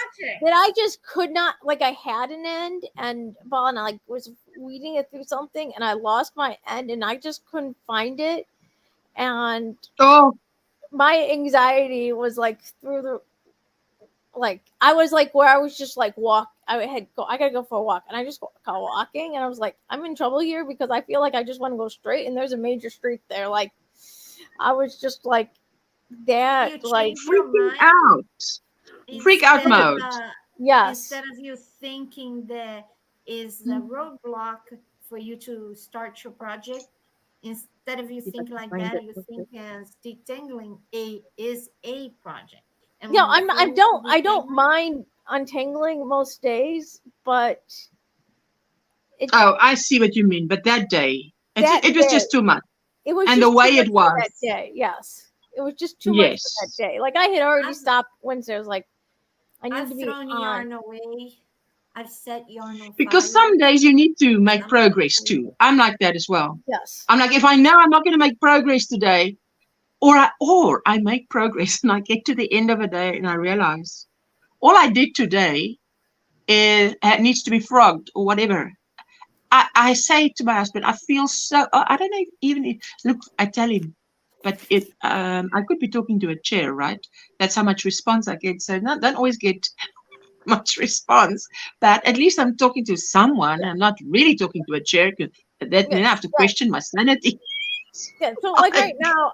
that I just could not, like I had an end and I was weeding it through something and I lost my end and I just couldn't find it. And my anxiety was like through the, like, I was like where I was just like I gotta go for a walk, and I just got walking and I was like, I'm in trouble here because I feel like I just want to go straight and there's a major street there. Like I was just like that, like freak out mode. Yes. Instead of you thinking that is the roadblock for you to start your project, instead of you think like that, you think as detangling is a project. And no, I don't mind untangling most days, but I see what you mean. But that day, it was just too much. It was, and the way it was that day. Yes, it was just too much for that day. Like I had already stopped Wednesday. I was like, I've thrown yarn away. I've set yarn on because some days you need to make progress too. I'm like that as well. Yes. I'm like, if I know I'm not going to make progress today, or I make progress and I get to the end of a day and I realize all I did today needs to be frogged or whatever. I say to my husband, I feel so, I don't know even if, look, I tell him, but I could be talking to a chair, right? That's how much response I get. So don't always get much response, but at least I'm talking to someone. I'm not really talking to a chair, because then I have to question my sanity. Yeah, so like right now,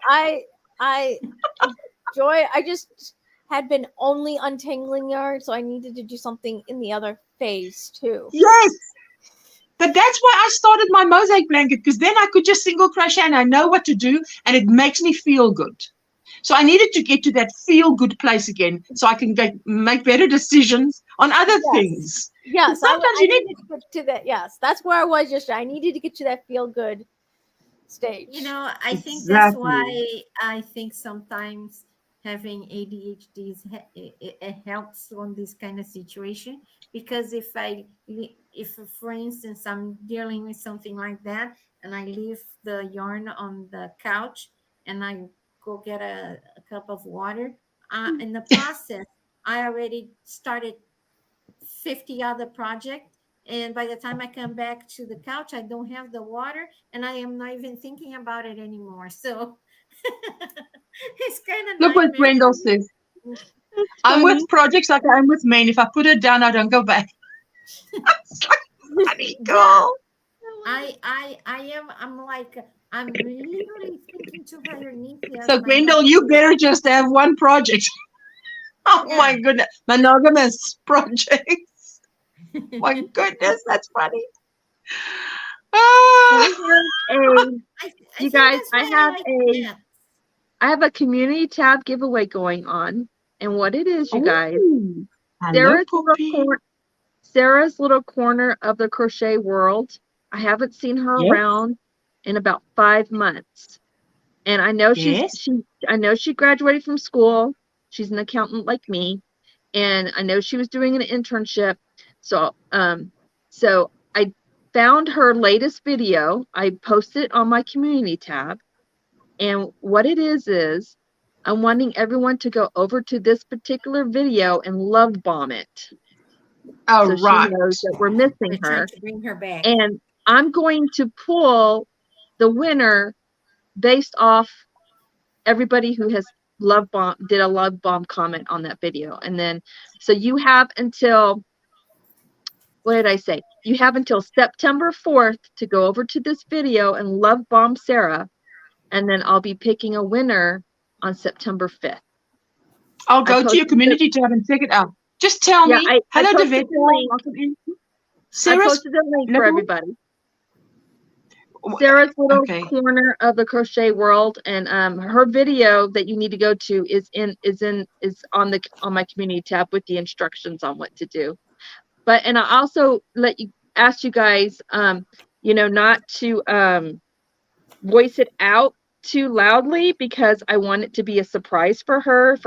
I Joy, I just had been only untangling yarn, so I needed to do something in the other phase too. Yes, but that's why I started my mosaic blanket, because then I could just single crochet and I know what to do, and it makes me feel good. So I needed to get to that feel good place again, so I can make better decisions on other things. Yes, sometimes I you need needed to get to that. Yes, that's where I was just. I needed to get to that feel good stage. You know, I think that's why I think sometimes having ADHD it helps on this kind of situation, because if for instance I'm dealing with something like that and I leave the yarn on the couch and I go get a cup of water, in the process I already started 50 other projects, and by the time I come back to the couch I don't have the water and I am not even thinking about it anymore. So it's kind of look what Grendel says. I'm with projects like I'm with men. If I put it down, I don't go back. It's like, funny girl. I'm like, I'm literally thinking to her niece. So Grendel, you better just have one project. Oh my goodness, monogamous projects. My goodness, that's funny. You guys, I have a community tab giveaway going on, and what it is, you guys, Sarah's little corner of the crochet world. I haven't seen her around in about 5 months, and I know I know she graduated from school. She's an accountant like me, and I know she was doing an internship. So I found her latest video. I posted it on my community tab, and what it is I'm wanting everyone to go over to this particular video and love bomb it. So she knows that we're missing her. To bring her back. And I'm going to pull the winner based off everybody who has did a love bomb comment on that video. And then, so you have until, what did I say? You have until September 4th to go over to this video and love bomb Sarah. And then I'll be picking a winner on September 5th. I'll go to your community tab and check it out. Just tell me. Hello, David. I posted a link for everybody. Sarah's little corner of the crochet world, and her video that you need to go to is on my community tab with the instructions on what to do. And I also ask you guys, not to voice it out too loudly, because I want it to be a surprise for her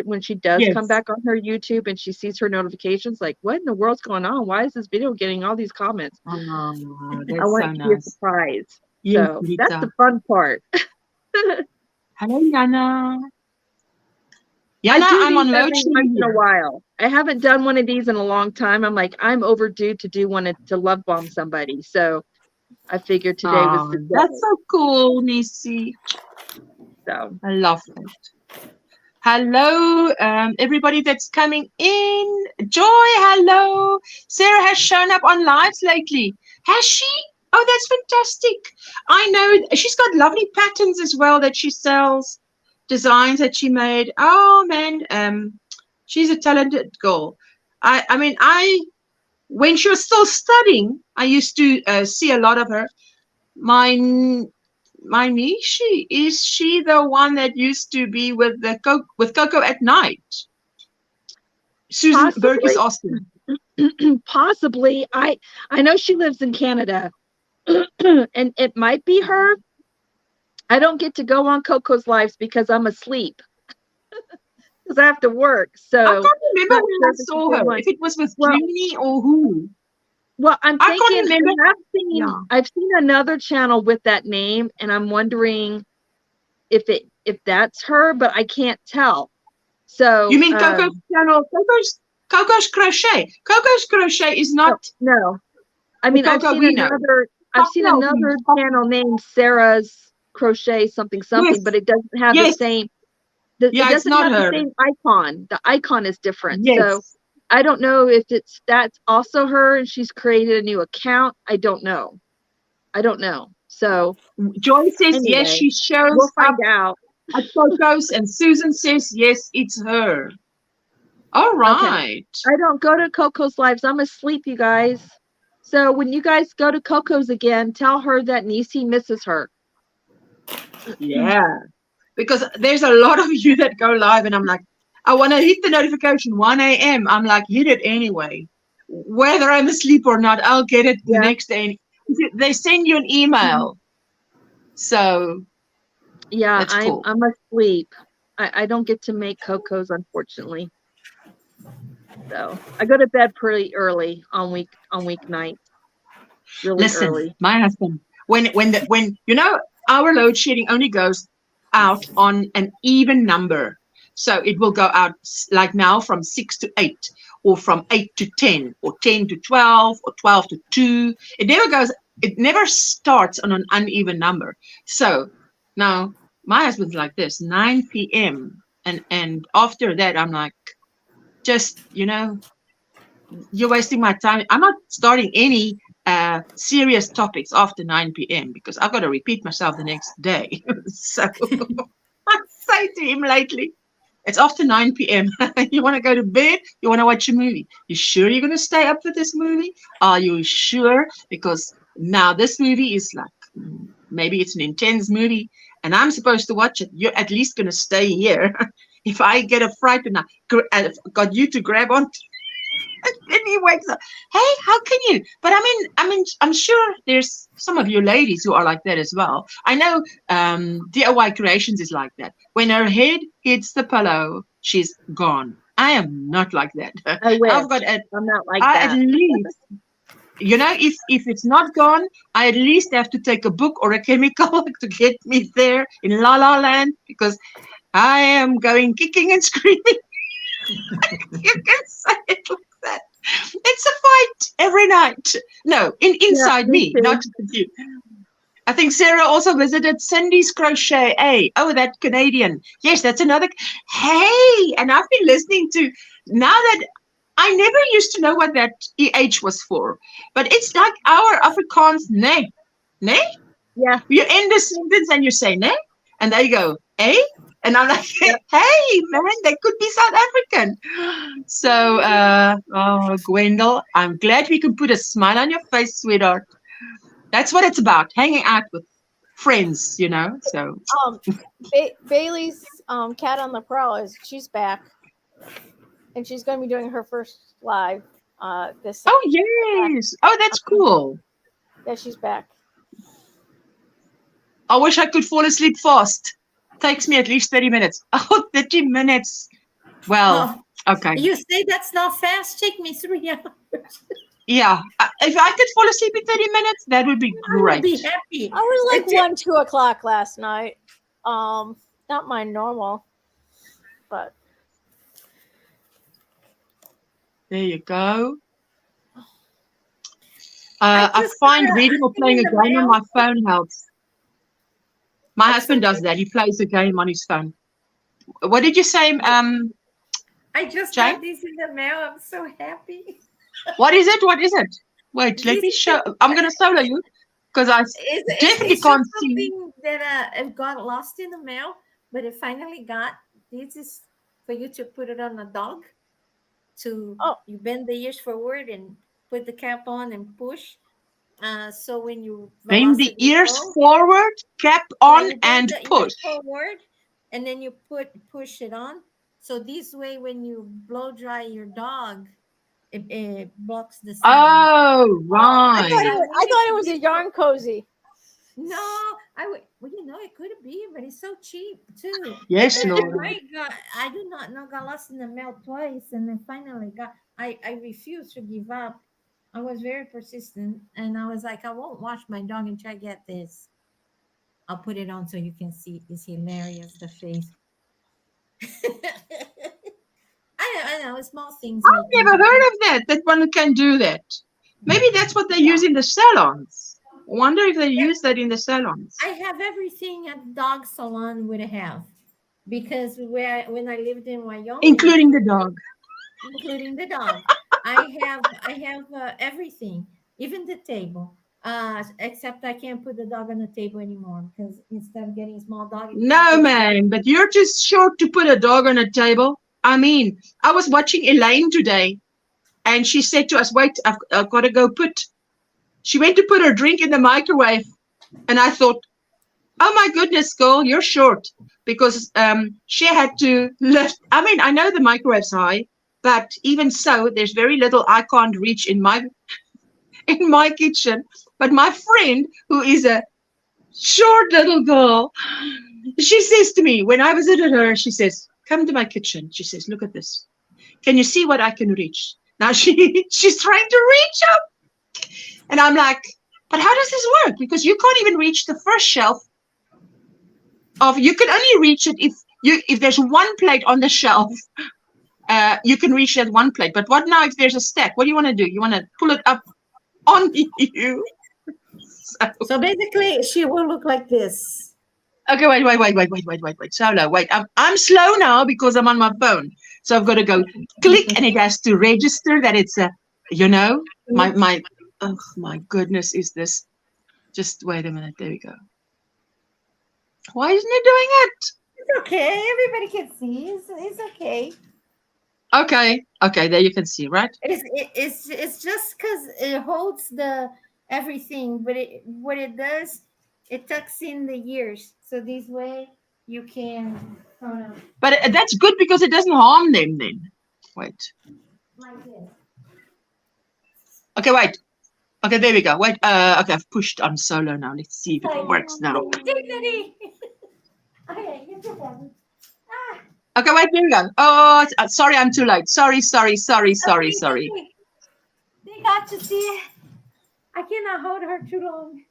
when she does come back on her YouTube and she sees her notifications, like, what in the world's going on? Why is this video getting all these comments? I want it to be a surprise. So that's the fun part. Hello, Yana. Yana, I'm on load once in a while. I haven't done one of these in a long time. I'm like, I'm overdue to do one to love bomb somebody. So I figured today was the day. That's so cool, Nisi. So I love it. Hello, everybody that's coming in. Joy, hello. Sarah has shown up on lives lately. Has she? Oh, that's fantastic. I know she's got lovely patterns as well that she sells, designs that she made. Oh man, she's a talented girl. When she was still studying, I used to see a lot of her. My niece, is she the one that used to be with Coco at night? Susan Burke is asking. Possibly. I know she lives in Canada, and it might be her. I don't get to go on Coco's lives because I'm asleep. Because I have to work. So I can't remember when I saw her. If it was with Junie or who. Well, I'm thinking I've seen another channel with that name, and I'm wondering if that's her, but I can't tell. So you mean Coco's channel? Coco's Crochet. Coco's Crochet is not. No. I mean, I've Coco, seen we know. another channel named Sarah's Crochet something, Yes. but it doesn't have the Yes. same. Yeah, It it's doesn't not have her. the same icon. The icon is different. Yes. So I don't know if that's also her and she's created a new account. I don't know. So Joy says anyway, yes, she shows we'll find up out. at Coco's, and Susan says yes, it's her. All right. I don't go to Coco's lives. I'm asleep, you guys. So when you guys go to Coco's again, tell her that Nisi misses her. Yeah. Because there's a lot of you that go live, and I'm like, I want to hit the notification 1 a.m. I'm like, hit it anyway. Whether I'm asleep or not, I'll get it the next day. They send you an email. So yeah, that's cool. I'm asleep. I don't get to make Coco's, unfortunately. So I go to bed pretty early on weeknights. Really Listen, early. my husband, when you know, our load shedding only goes out on an even number. So it will go out like now from 6 to 8, or from 8 to 10, or 10 to 12, or 12 to 2. It never starts on an uneven number. So now my husband's like this, 9 p.m. And after that, I'm like, just, you know, you're wasting my time. I'm not starting any serious topics after 9 p.m. because I've got to repeat myself the next day. So I say to him lately, it's after 9 p.m. You want to go to bed? You want to watch a movie? You sure you're going to stay up for this movie? Are you sure? Because now this movie is like, maybe it's an intense movie and I'm supposed to watch it. You're at least going to stay here. If I get a fright and I've got you to grab on, and then he wakes up. Hey, how can you? But I'm sure there's some of you ladies who are like that as well. I know DIY Creations is like that. When her head hits the pillow, she's gone. I am not like that. I wish. I'm not like that. At least, you know, if it's not gone, I at least have to take a book or a chemical to get me there in La La Land, because I am going kicking and screaming. You can say it like that. It's a fight every night. No, inside me, not with you. I think Sarah also visited Cindy's Crochet. Hey, oh, that Canadian. Yes, that's another. Hey, and I've been listening to, now that I never used to know what that EH was for, but it's like our Afrikaans, nee. Nee? Yeah. You end a sentence and you say nee, and they go, eh? And I'm like, hey, man, they could be South African. So, oh, Gwendol, I'm glad we can put a smile on your face, sweetheart. That's what it's about, hanging out with friends, you know. So, Bailey's cat on the prowl she's back, and she's going to be doing her first live this. Oh yes! Oh, that's cool. Yeah, she's back. I wish I could fall asleep fast. Takes me at least 30 minutes. Oh, 30 minutes. Well, okay. You say that's not fast? Take me 3 hours. Yeah. If I could fall asleep in 30 minutes, that would be great. I would be happy. I was like 1, 2 o'clock last night. Not my normal, but. There you go. I find reading or playing a game on my phone helps. My husband does that. He plays a game on his phone. What did you say? I just got this in the mail. I'm so happy. What is it? What is it? Wait, let me show. I'm going to solo you because I definitely can't see. Something that got lost in the mail, but it finally got. This is for you to put it on a dog. You bend the ears forward and put the cap on and push. So when you bend the ears forward, cap on, and push forward, and then you push it on. So this way, when you blow dry your dog, it blocks the sound. Oh, right. I thought it was a yarn cozy. No, well, you know, it could be, but it's so cheap too. Yes, Lord. I do not know. Got lost in the mail twice, and then finally got. I refused to give up. I was very persistent, and I was like, I won't wash my dog until I get this. I'll put it on so you can see. It's hilarious, the face. I know, small things. I've never heard of that. That one can do that. Maybe that's what they use in the salons. Wonder if they use that in the salons. I have everything a dog salon would have, because when I lived in Wyoming, Including the dog. including the dog, I have everything, even the table. Except I can't put the dog on the table anymore, because instead of getting a small dog, No, man, but you're just short to put a dog on a table. I mean, I was watching Elaine today, and she said to us, wait, I've got to go put. She went to put her drink in the microwave, and I thought, oh my goodness, girl, you're short, because she had to lift. I mean, I know the microwave's high, but even so, there's very little I can't reach in my kitchen. But my friend, who is a short little girl, she says to me, when I visited her, she says, come to my kitchen. She says, look at this. Can you see what I can reach? Now she's trying to reach up. And I'm like, but how does this work? Because you can't even reach the first shelf you can only reach it if there's one plate on the shelf. You can reach that one plate. But what now if there's a stack? What do you want to do? You want to pull it up on you? So basically, she will look like this. Okay, wait. Solo, wait. I'm slow now because I'm on my phone. So I've got to go click, and it has to register that it's a, my. Oh my goodness, is this? Just wait a minute. There we go. Why isn't it doing it? It's okay. Everybody can see. It's okay. Okay. There you can see, right? It's just because it holds the everything, but what it does, it tucks in the ears, so this way you can. But that's good because it doesn't harm them then. Wait. Like this. Okay, wait. Okay, there we go. Wait. Okay, I've pushed on solo now. Let's see if it works now. Dignity. Okay, you took that. Okay, wait, there we go. Oh, sorry, I'm too late. Sorry. They got to see it. I cannot hold her too long.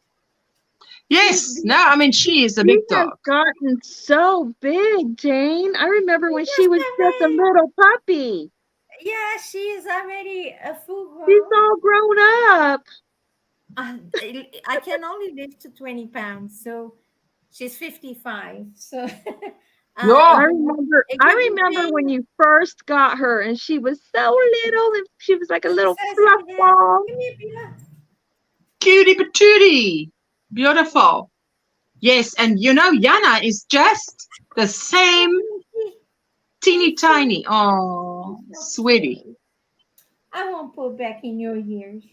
Yes. No, I mean, she is a big dog. Gotten so big, Jane. I remember when she was just a little puppy. Yeah, she is already a full grown. She's all grown up. I can only lift to 20 pounds, so she's 55. So I remember when you first got her, and she was so little, and she was like a little fluff ball. Cutie patootie. Beautiful. Yes, and Yana is just the same. Teeny tiny. Oh, sweetie. I won't put back in your ears.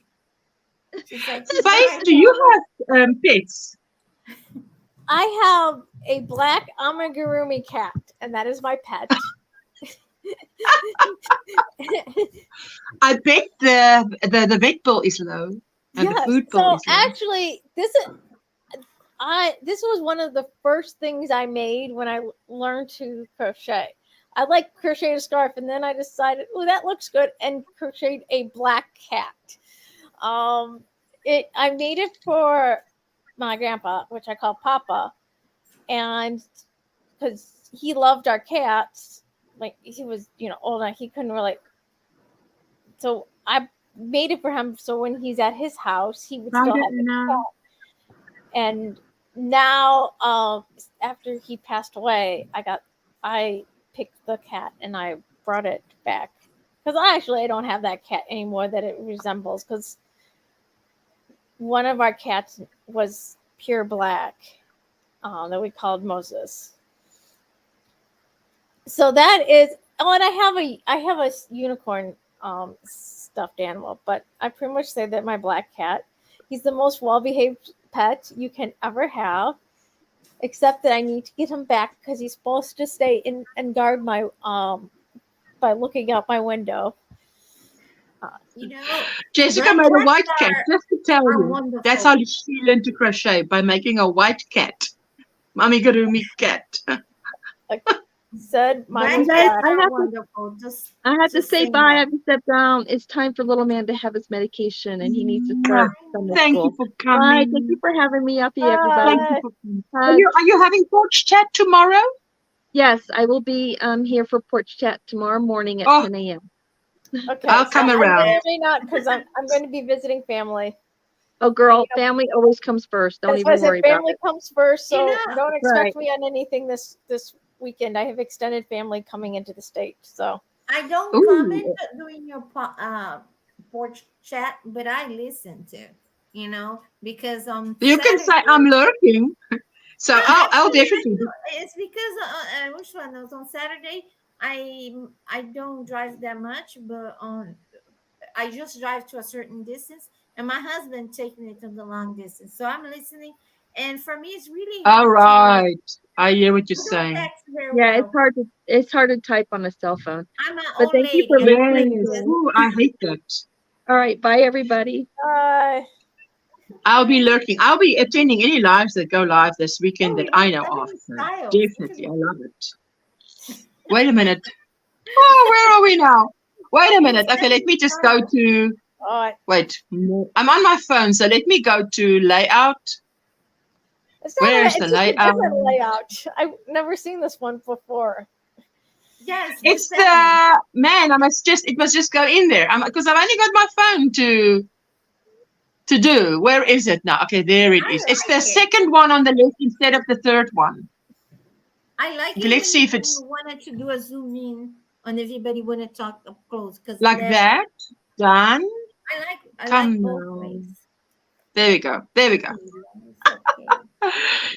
Faith, do you have pets? I have a black amigurumi cat, and that is my pet. I bet the vet bill is low. And the food bill is low. Actually, this was one of the first things I made when I learned to crochet. I like crocheted a scarf, and then I decided, oh, that looks good, and crocheted a black cat. I made it for my grandpa, which I call Papa, and because he loved our cats, like he was, older, he couldn't really. So I made it for him, so when he's at his house, he would still have the cat. And now, after he passed away, I picked the cat and I brought it back, because I don't have that cat anymore that it resembles, because one of our cats was pure black, that we called Moses. So that is, and I have a unicorn stuffed animal, but I pretty much say that my black cat, he's the most well-behaved pet you can ever have, except that I need to get him back because he's supposed to stay in and guard my by looking out my window. Jessica made a white cat, just to tell you. Wonderful. That's how she learned to crochet, by making a white cat. Amigurumi cat. Said my I have to say bye. I have to step down. It's time for little man to have his medication, and he needs to start. Thank you for coming. Bye. Thank you for having me up here, everybody. Thank you for coming. Are you having porch chat tomorrow? Yes, I will be here for porch chat tomorrow morning at 10 a.m. Okay, I'll come I around. may or may not because I'm going to be visiting family. Oh, girl, family always comes first. Don't That's why I even said worry about family it. comes first. So know- don't Right. expect me on anything this weekend. I have extended family coming into the state. So I don't Ooh. comment during your porch chat, but I listen to, because on You can say Saturday. I'm lurking. So No, I'll actually, definitely do. it's because which one was on Saturday? I don't drive that much, but I just drive to a certain distance, and my husband taking it to the long distance. So I'm listening, and for me, it's really All hard to. right. I hear what you're I don't saying. text very Yeah, well. it's hard to type on a cell phone. I'm an But old thank you lady. for I don't listening. like Yes. this. Ooh, I hate that. All right, bye everybody. I'll be lurking. I'll be attending any lives that go live this weekend Oh, that you I have know so of. many So styles. definitely, I love it. Wait a minute. Oh, where are we now? Wait a minute. Okay, let me just go to. Wait, I'm on my phone, so let me go to layout. it's not Where's it's the just a layout? different layout. I've never seen this one before. Yes, It's the the man. It must just go in there. Because I've only got my phone to do. Where is it now? Okay, there it is. It's the second one on the left instead of the third one. I like Okay, it let's when see if you it's wanted to do a zoom in on everybody when it talk up close because like that. Done. I Come like both now. ways. There we go. There we go. It's okay.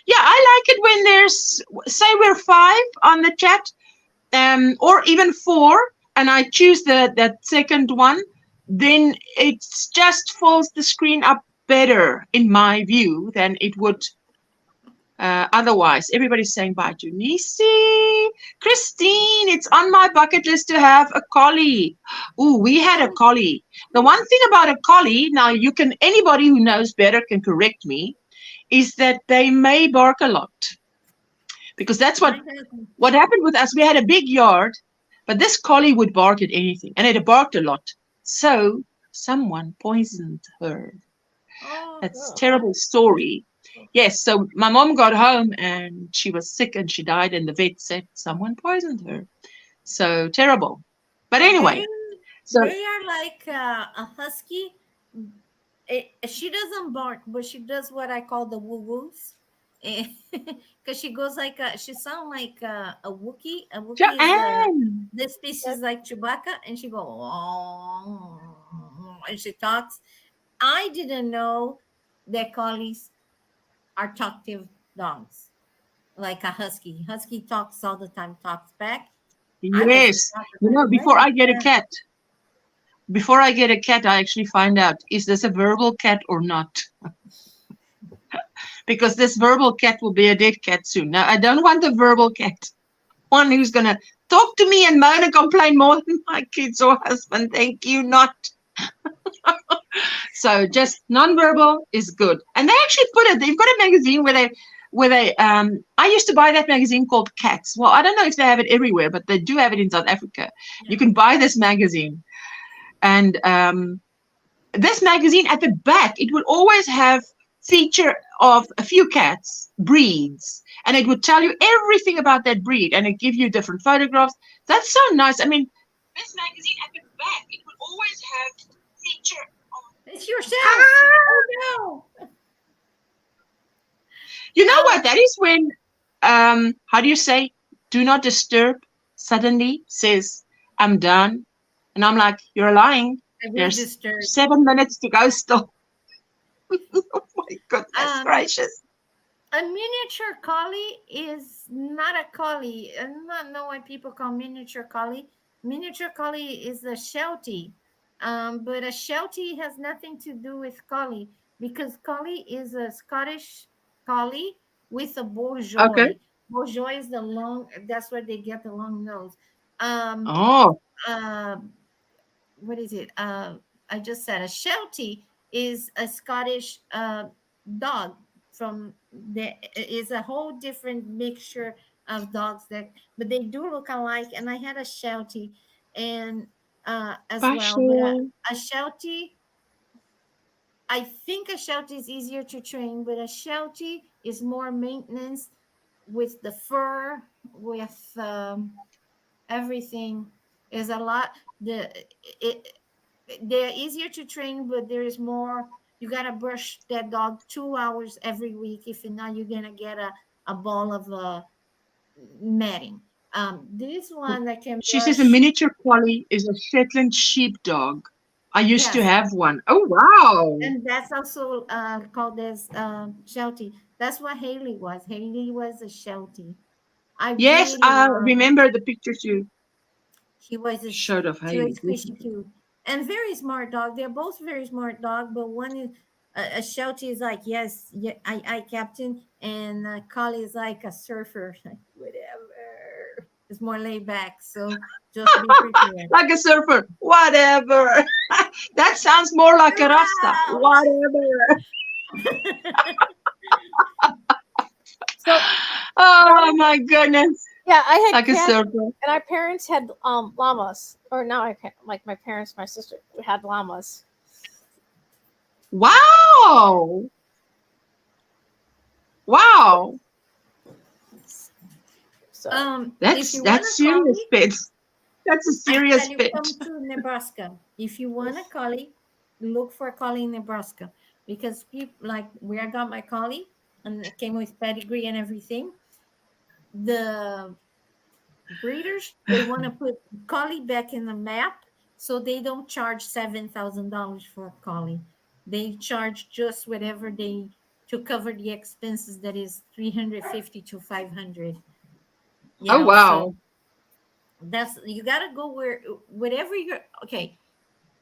Yeah, I like it when there's, say we're 5 on the chat, or even 4, and I choose that second one, then it just fills the screen up better in my view than it would otherwise. Everybody's saying bye to Nisi. Christine, it's on my bucket list to have a collie. Ooh, we had a collie. The one thing about a collie, now anybody who knows better can correct me, is that they may bark a lot. Because that's what happened with us. We had a big yard, but this collie would bark at anything, and it barked a lot. So someone poisoned her. That's a terrible story. Yes, so my mom got home and she was sick and she died, and the vet said someone poisoned her. So terrible. But anyway, they are like a husky. She doesn't bark, but she does what I call the woo woos. Because she goes like she sounds like a Wookiee. A Wookiee is this species like Chewbacca, and she go and she talks. I didn't know that collies are talkative dogs, like a husky. Husky talks all the time, talks back. yes, before I get a cat, I actually find out, is this a verbal cat or not? Because this verbal cat will be a dead cat soon. Now, I don't want a verbal cat. One who's going to talk to me and moan and complain more than my kids or husband. Thank you, not. So just non-verbal is good. And they actually they've got a magazine where they I used to buy that magazine called Cats. Well, I don't know if they have it everywhere, but they do have it in South Africa. Yeah. You can buy this magazine. And this magazine at the back, it would always have feature of a few cats, breeds, and it would tell you everything about that breed, and it give you different photographs. That's so nice. I mean, this magazine at the back, it would always have feature of... It's yourself. Oh no. You know what? That is when, how do you say, do not disturb suddenly says, I'm done. And I'm like, you're lying. There's 7 minutes to go still. Oh my goodness gracious. A miniature collie is not a collie. I do not know why people call miniature collie. Miniature collie is a Sheltie. But a Sheltie has nothing to do with collie because collie is a Scottish collie with a bourgeois. Okay. Bourgeois is the long, that's where they get the long nose. What is it? I just said a Sheltie is a Scottish dog from is a whole different mixture of dogs but they do look alike. And I had a Sheltie and as well, but a Sheltie, I think a Sheltie is easier to train, but a Sheltie is more maintenance with the fur, with everything. There's a lot. It, they're easier to train, but there is more. You gotta brush that dog 2 hours every week. If not, you're gonna get a ball of matting. This one I can She says a brush. miniature collie is a Shetland sheepdog. I used to Yes, have one. Oh wow. and that's also called as Sheltie. That's what Haley was. Haley was a Sheltie. I Yes, really I love. remember the pictures you She was showed of she Haley. was squishy Definitely. too, and very smart dog. They're both very smart dog, but one is a Sheltie is like yes, yeah, I captain, and Collie is like a surfer, like whatever. It's more laid back, so just be prepared. Like a surfer. Whatever. That sounds more like a Rasta. Wow. Whatever. So Oh my goodness. yeah, I had Like a cats, surfer. and our parents had llamas. Or now I can't. Like my parents, my sister had llamas. Wow. Wow. So If you want That's a serious collie, pets. That's a I serious tell you, pet. come to Nebraska. If you want a collie, look for a collie in Nebraska because people like where I got my collie and it came with pedigree and everything. The breeders they want to put collie back in the map, so they don't charge $7,000 for a collie. They charge just whatever they to cover the expenses. That is 350 to 500. Oh So wow. that's you gotta go where whatever you're okay.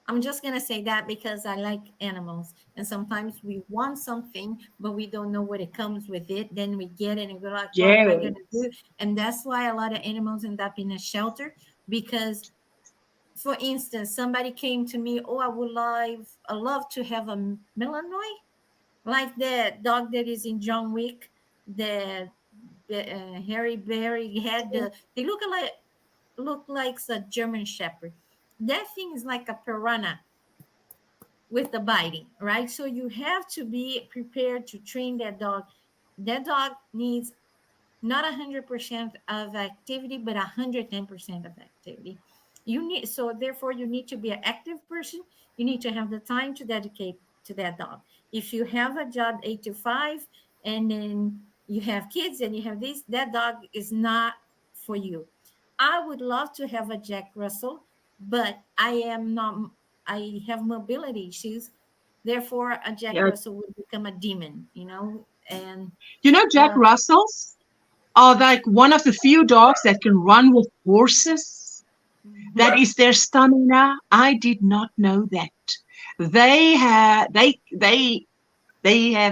I'm just gonna say that because I like animals, and sometimes we want something, but we don't know what it comes with it. Then we get it, and we're like, "What am I gonna Yes. do?" And that's why a lot of animals end up in a shelter because, for instance, somebody came to me, "Oh, I love to have a Malinois, like the dog that is in John Wick, the Harry Berry had the they look like a German Shepherd. That thing is like a piranha with the biting, right? So you have to be prepared to train that dog. That dog needs not 100% of activity, but 110% of activity. You need so therefore you need to be an active person. You need to have the time to dedicate to that dog. If you have a job 8 to 5, and then you have kids and you have this, that dog is not for you. I would love to have a Jack Russell, but I am not. I have mobility issues. Therefore, a Jack Yeah. Russell would become a demon, and You know, Jack uh, Russells are like one of the few dogs that can run with horses. That mhm. is their stamina. I did not know that. They have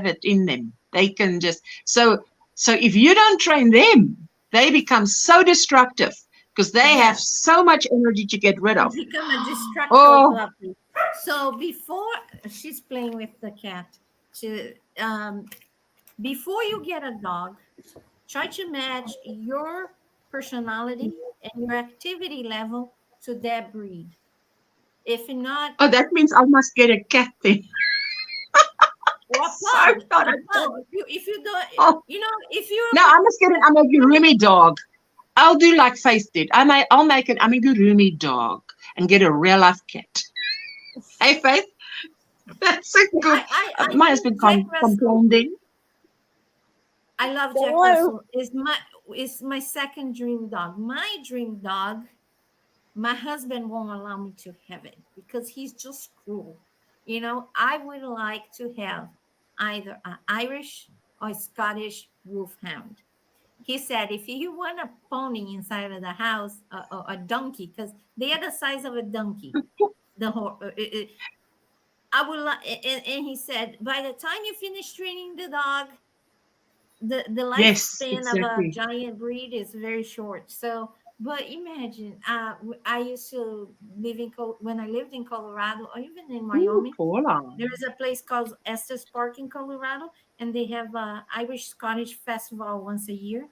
it in them. They can just so if you don't train them, they become so destructive because they have Yeah, so much energy to get rid they of. become a destructo Oh, puppy. So before she's playing with the cat, to before you get a dog, try to match your personality and your activity level to that breed. If not, oh, that means I must get a cat then. or a I pug, thought a I pug. thought. If you don't, Oh if you're no, I must get an amigurumi dog. I'll do like Faith did. I'll make an amigurumi dog and get a real life cat. Hey Faith, that's a good. I My think husband Jack Russell. complained then. I love Jack hello. Russell. Is my second dream dog. My dream dog, my husband won't allow me to have it because he's just cruel. I would like to have either an Irish or Scottish wolfhound. He said, if you want a pony inside of the house, a donkey, because they are the size of a donkey. The whole, I would like, and he said, by the time you finish training the dog, the Yes, lifespan of a exactly. giant breed is very short. So, but imagine, I used to live when I lived in Colorado or even in Ooh, Wyoming. Paula. There is a place called Estes Park in Colorado, and they have a Irish Scottish festival once a year.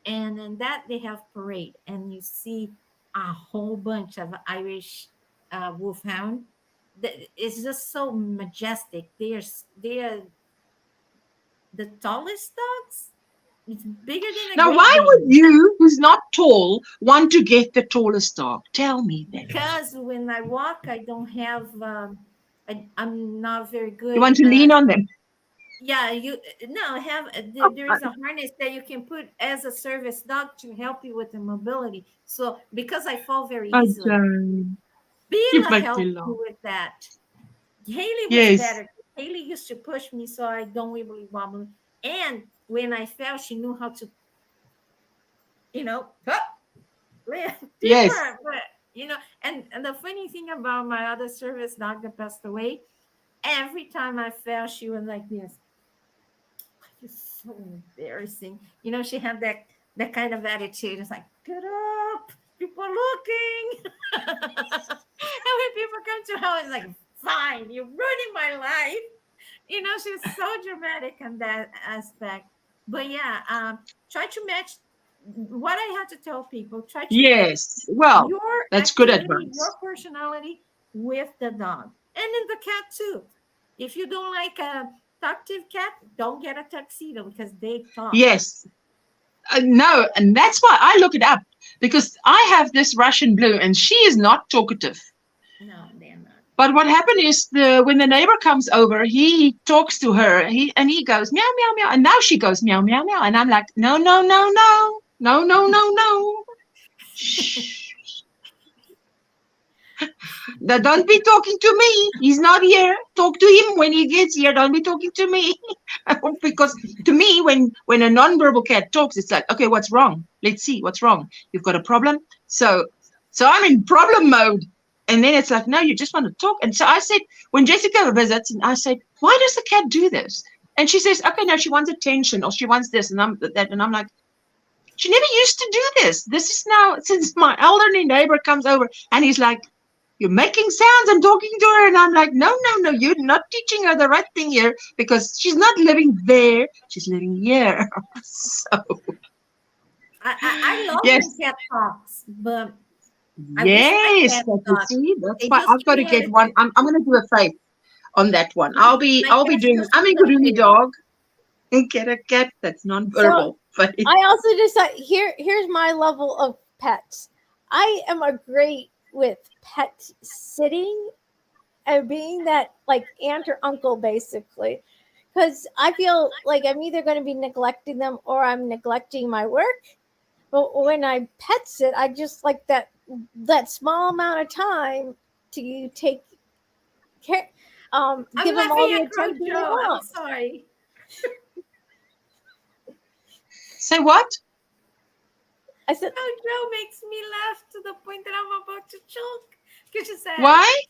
And in that they have parade, and you see a whole bunch of Irish wolfhound. It's just so majestic. They are the tallest dogs. It's bigger than a Now, Great why Dane. would you, who's not tall, want to get the tallest dog? Tell me that. Because when I walk, I don't have. I'm not very good. You want to lean on them. Yeah, there is a harness that you can put as a service dog to help you with the mobility. So because I fall very easily, You Bila make helped me me laugh. with that. Haley was Yes. better. Haley used to push me so I don't wibbly wobble. And when I fell, she knew how to, Yes. but, and the funny thing about my other service dog that passed away, every time I fell, she was like this. It's so embarrassing. She had that kind of attitude. It's like, get up, people are looking. And when people come to her, it's like, fine, you're ruining my life. She's so dramatic in that aspect. But yeah, try to match what I had to tell people. Try to match Yes. Well, your that's good activity, advice. your personality with the dog, and in the cat too. If you don't like a talkative cat, don't get a tuxedo because they talk. Yes. No, and that's why I look it up, because I have this Russian blue and she is not talkative. No, they're not. But what happened is when the neighbor comes over, he talks to her. He goes meow meow meow, and now she goes meow meow meow, and I'm like, no no no no no no no no. Shh. Now, don't be talking to me. He's not here. Talk to him when he gets here. Don't be talking to me. Because to me, when a nonverbal cat talks, it's like, okay, what's wrong? Let's see what's wrong. You've got a problem. So I'm in problem mode. And then it's like, no, you just want to talk. And so I said, when Jessica visits, and I said, why does the cat do this? And she says, okay, no, she wants attention, or she wants this, and I'm that, and I'm like, she never used to do this. This is now since my elderly neighbor comes over, and he's like, you're making sounds and talking to her. And I'm like, no, you're not teaching her the right thing here, because she's not living there. She's living here. So. I love Yes. when cat talks, but Yes. That's why I've got to get one. I'm going to do a faith on that one. I'll be doing amigurumi dog and get a cat that's nonverbal. So, I also decided here's my level of pets. I am a great with pet sitting and being that like aunt or uncle basically, because I feel like I'm either going to be neglecting them or I'm neglecting my work. But when I pet sit, I just like that small amount of time to take care, give them all the attention they want. I'm sorry. Say what? I said, Joe makes me laugh to the point that I'm about to choke. Because she said, why?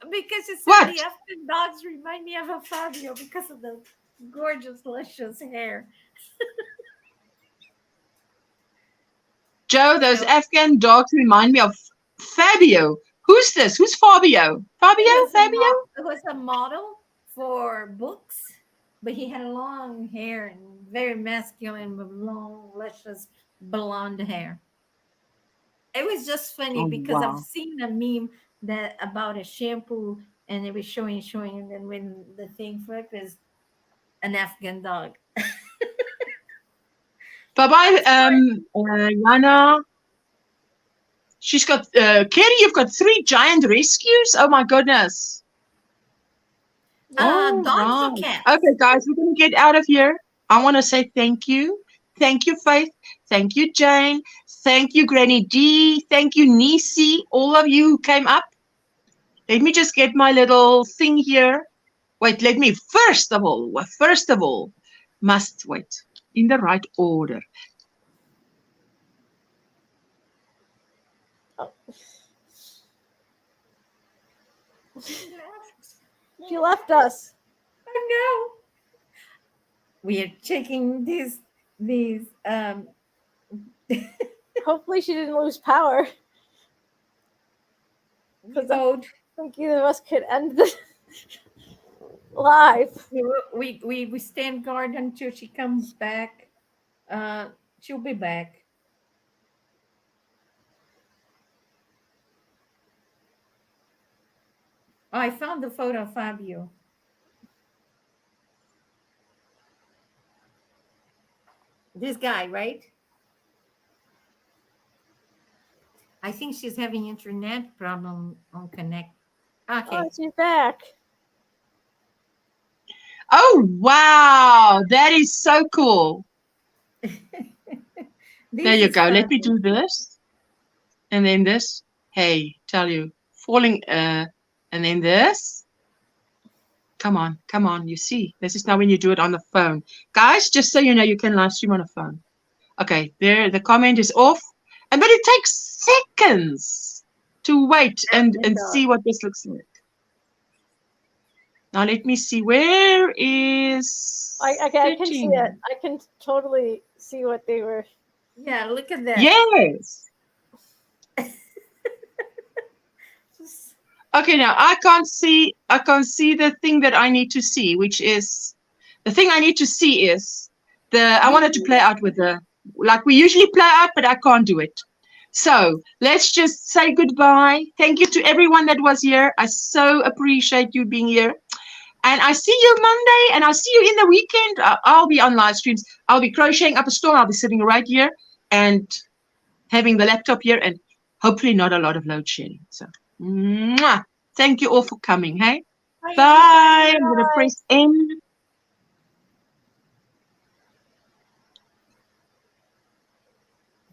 Because she said What? the Afghan dogs remind me of a Fabio because of the gorgeous, luscious hair. Joe, those Afghan dogs remind me of Fabio. Who's this? Who's Fabio? Fabio? It was a model for books, but he had long hair and very masculine with long, luscious blonde hair. It was just funny because I've seen a meme that about a shampoo and it was showing, and then when the thing flipped is an Afghan dog. Bye-bye, Yana. She's got, Kerry, you've got 3 giant rescues? Oh, my goodness. Dogs or cats? Okay, guys, we're going to get out of here. I want to say thank you. Thank you, Faith. Thank you, Jane. Thank you, Granny D. Thank you, Nisi. All of you who came up. Let me just get my little thing here. Wait, let me, first of all, must wait in the right order. She left us. I know. We are checking these. Hopefully, she didn't lose power. Because I think either of us could end the live. We stand guard until she comes back. She'll be back. Oh, I found the photo of Fabio. This guy, right? I think she's having internet problem on connect. Okay. Oh, she's back. Oh, wow. That is so cool. There you go. Let me do this. And then this. Hey, tell you. Falling. And then this. Come on. Come on. You see. This is now when you do it on the phone. Guys, just so you know, you can live stream on a phone. Okay. There. The comment is off. But it takes seconds to wait and see what this looks like. Now let me see. Where is... I can see it. I can totally see what they were. Yeah, look at that. Yes. Okay, now I can't see the thing that I need to see, which is the thing I need to see is I wanted to play out with like we usually play out, but I can't do it. So let's just say goodbye. Thank you to everyone that was here. I so appreciate you being here. And I see you Monday, and I'll see you in the weekend. I'll be on live streams. I'll be crocheting up a storm. I'll be sitting right here and having the laptop here, and hopefully not a lot of load shedding. So, mwah. Thank you all for coming. Hey, bye. I'm gonna press end.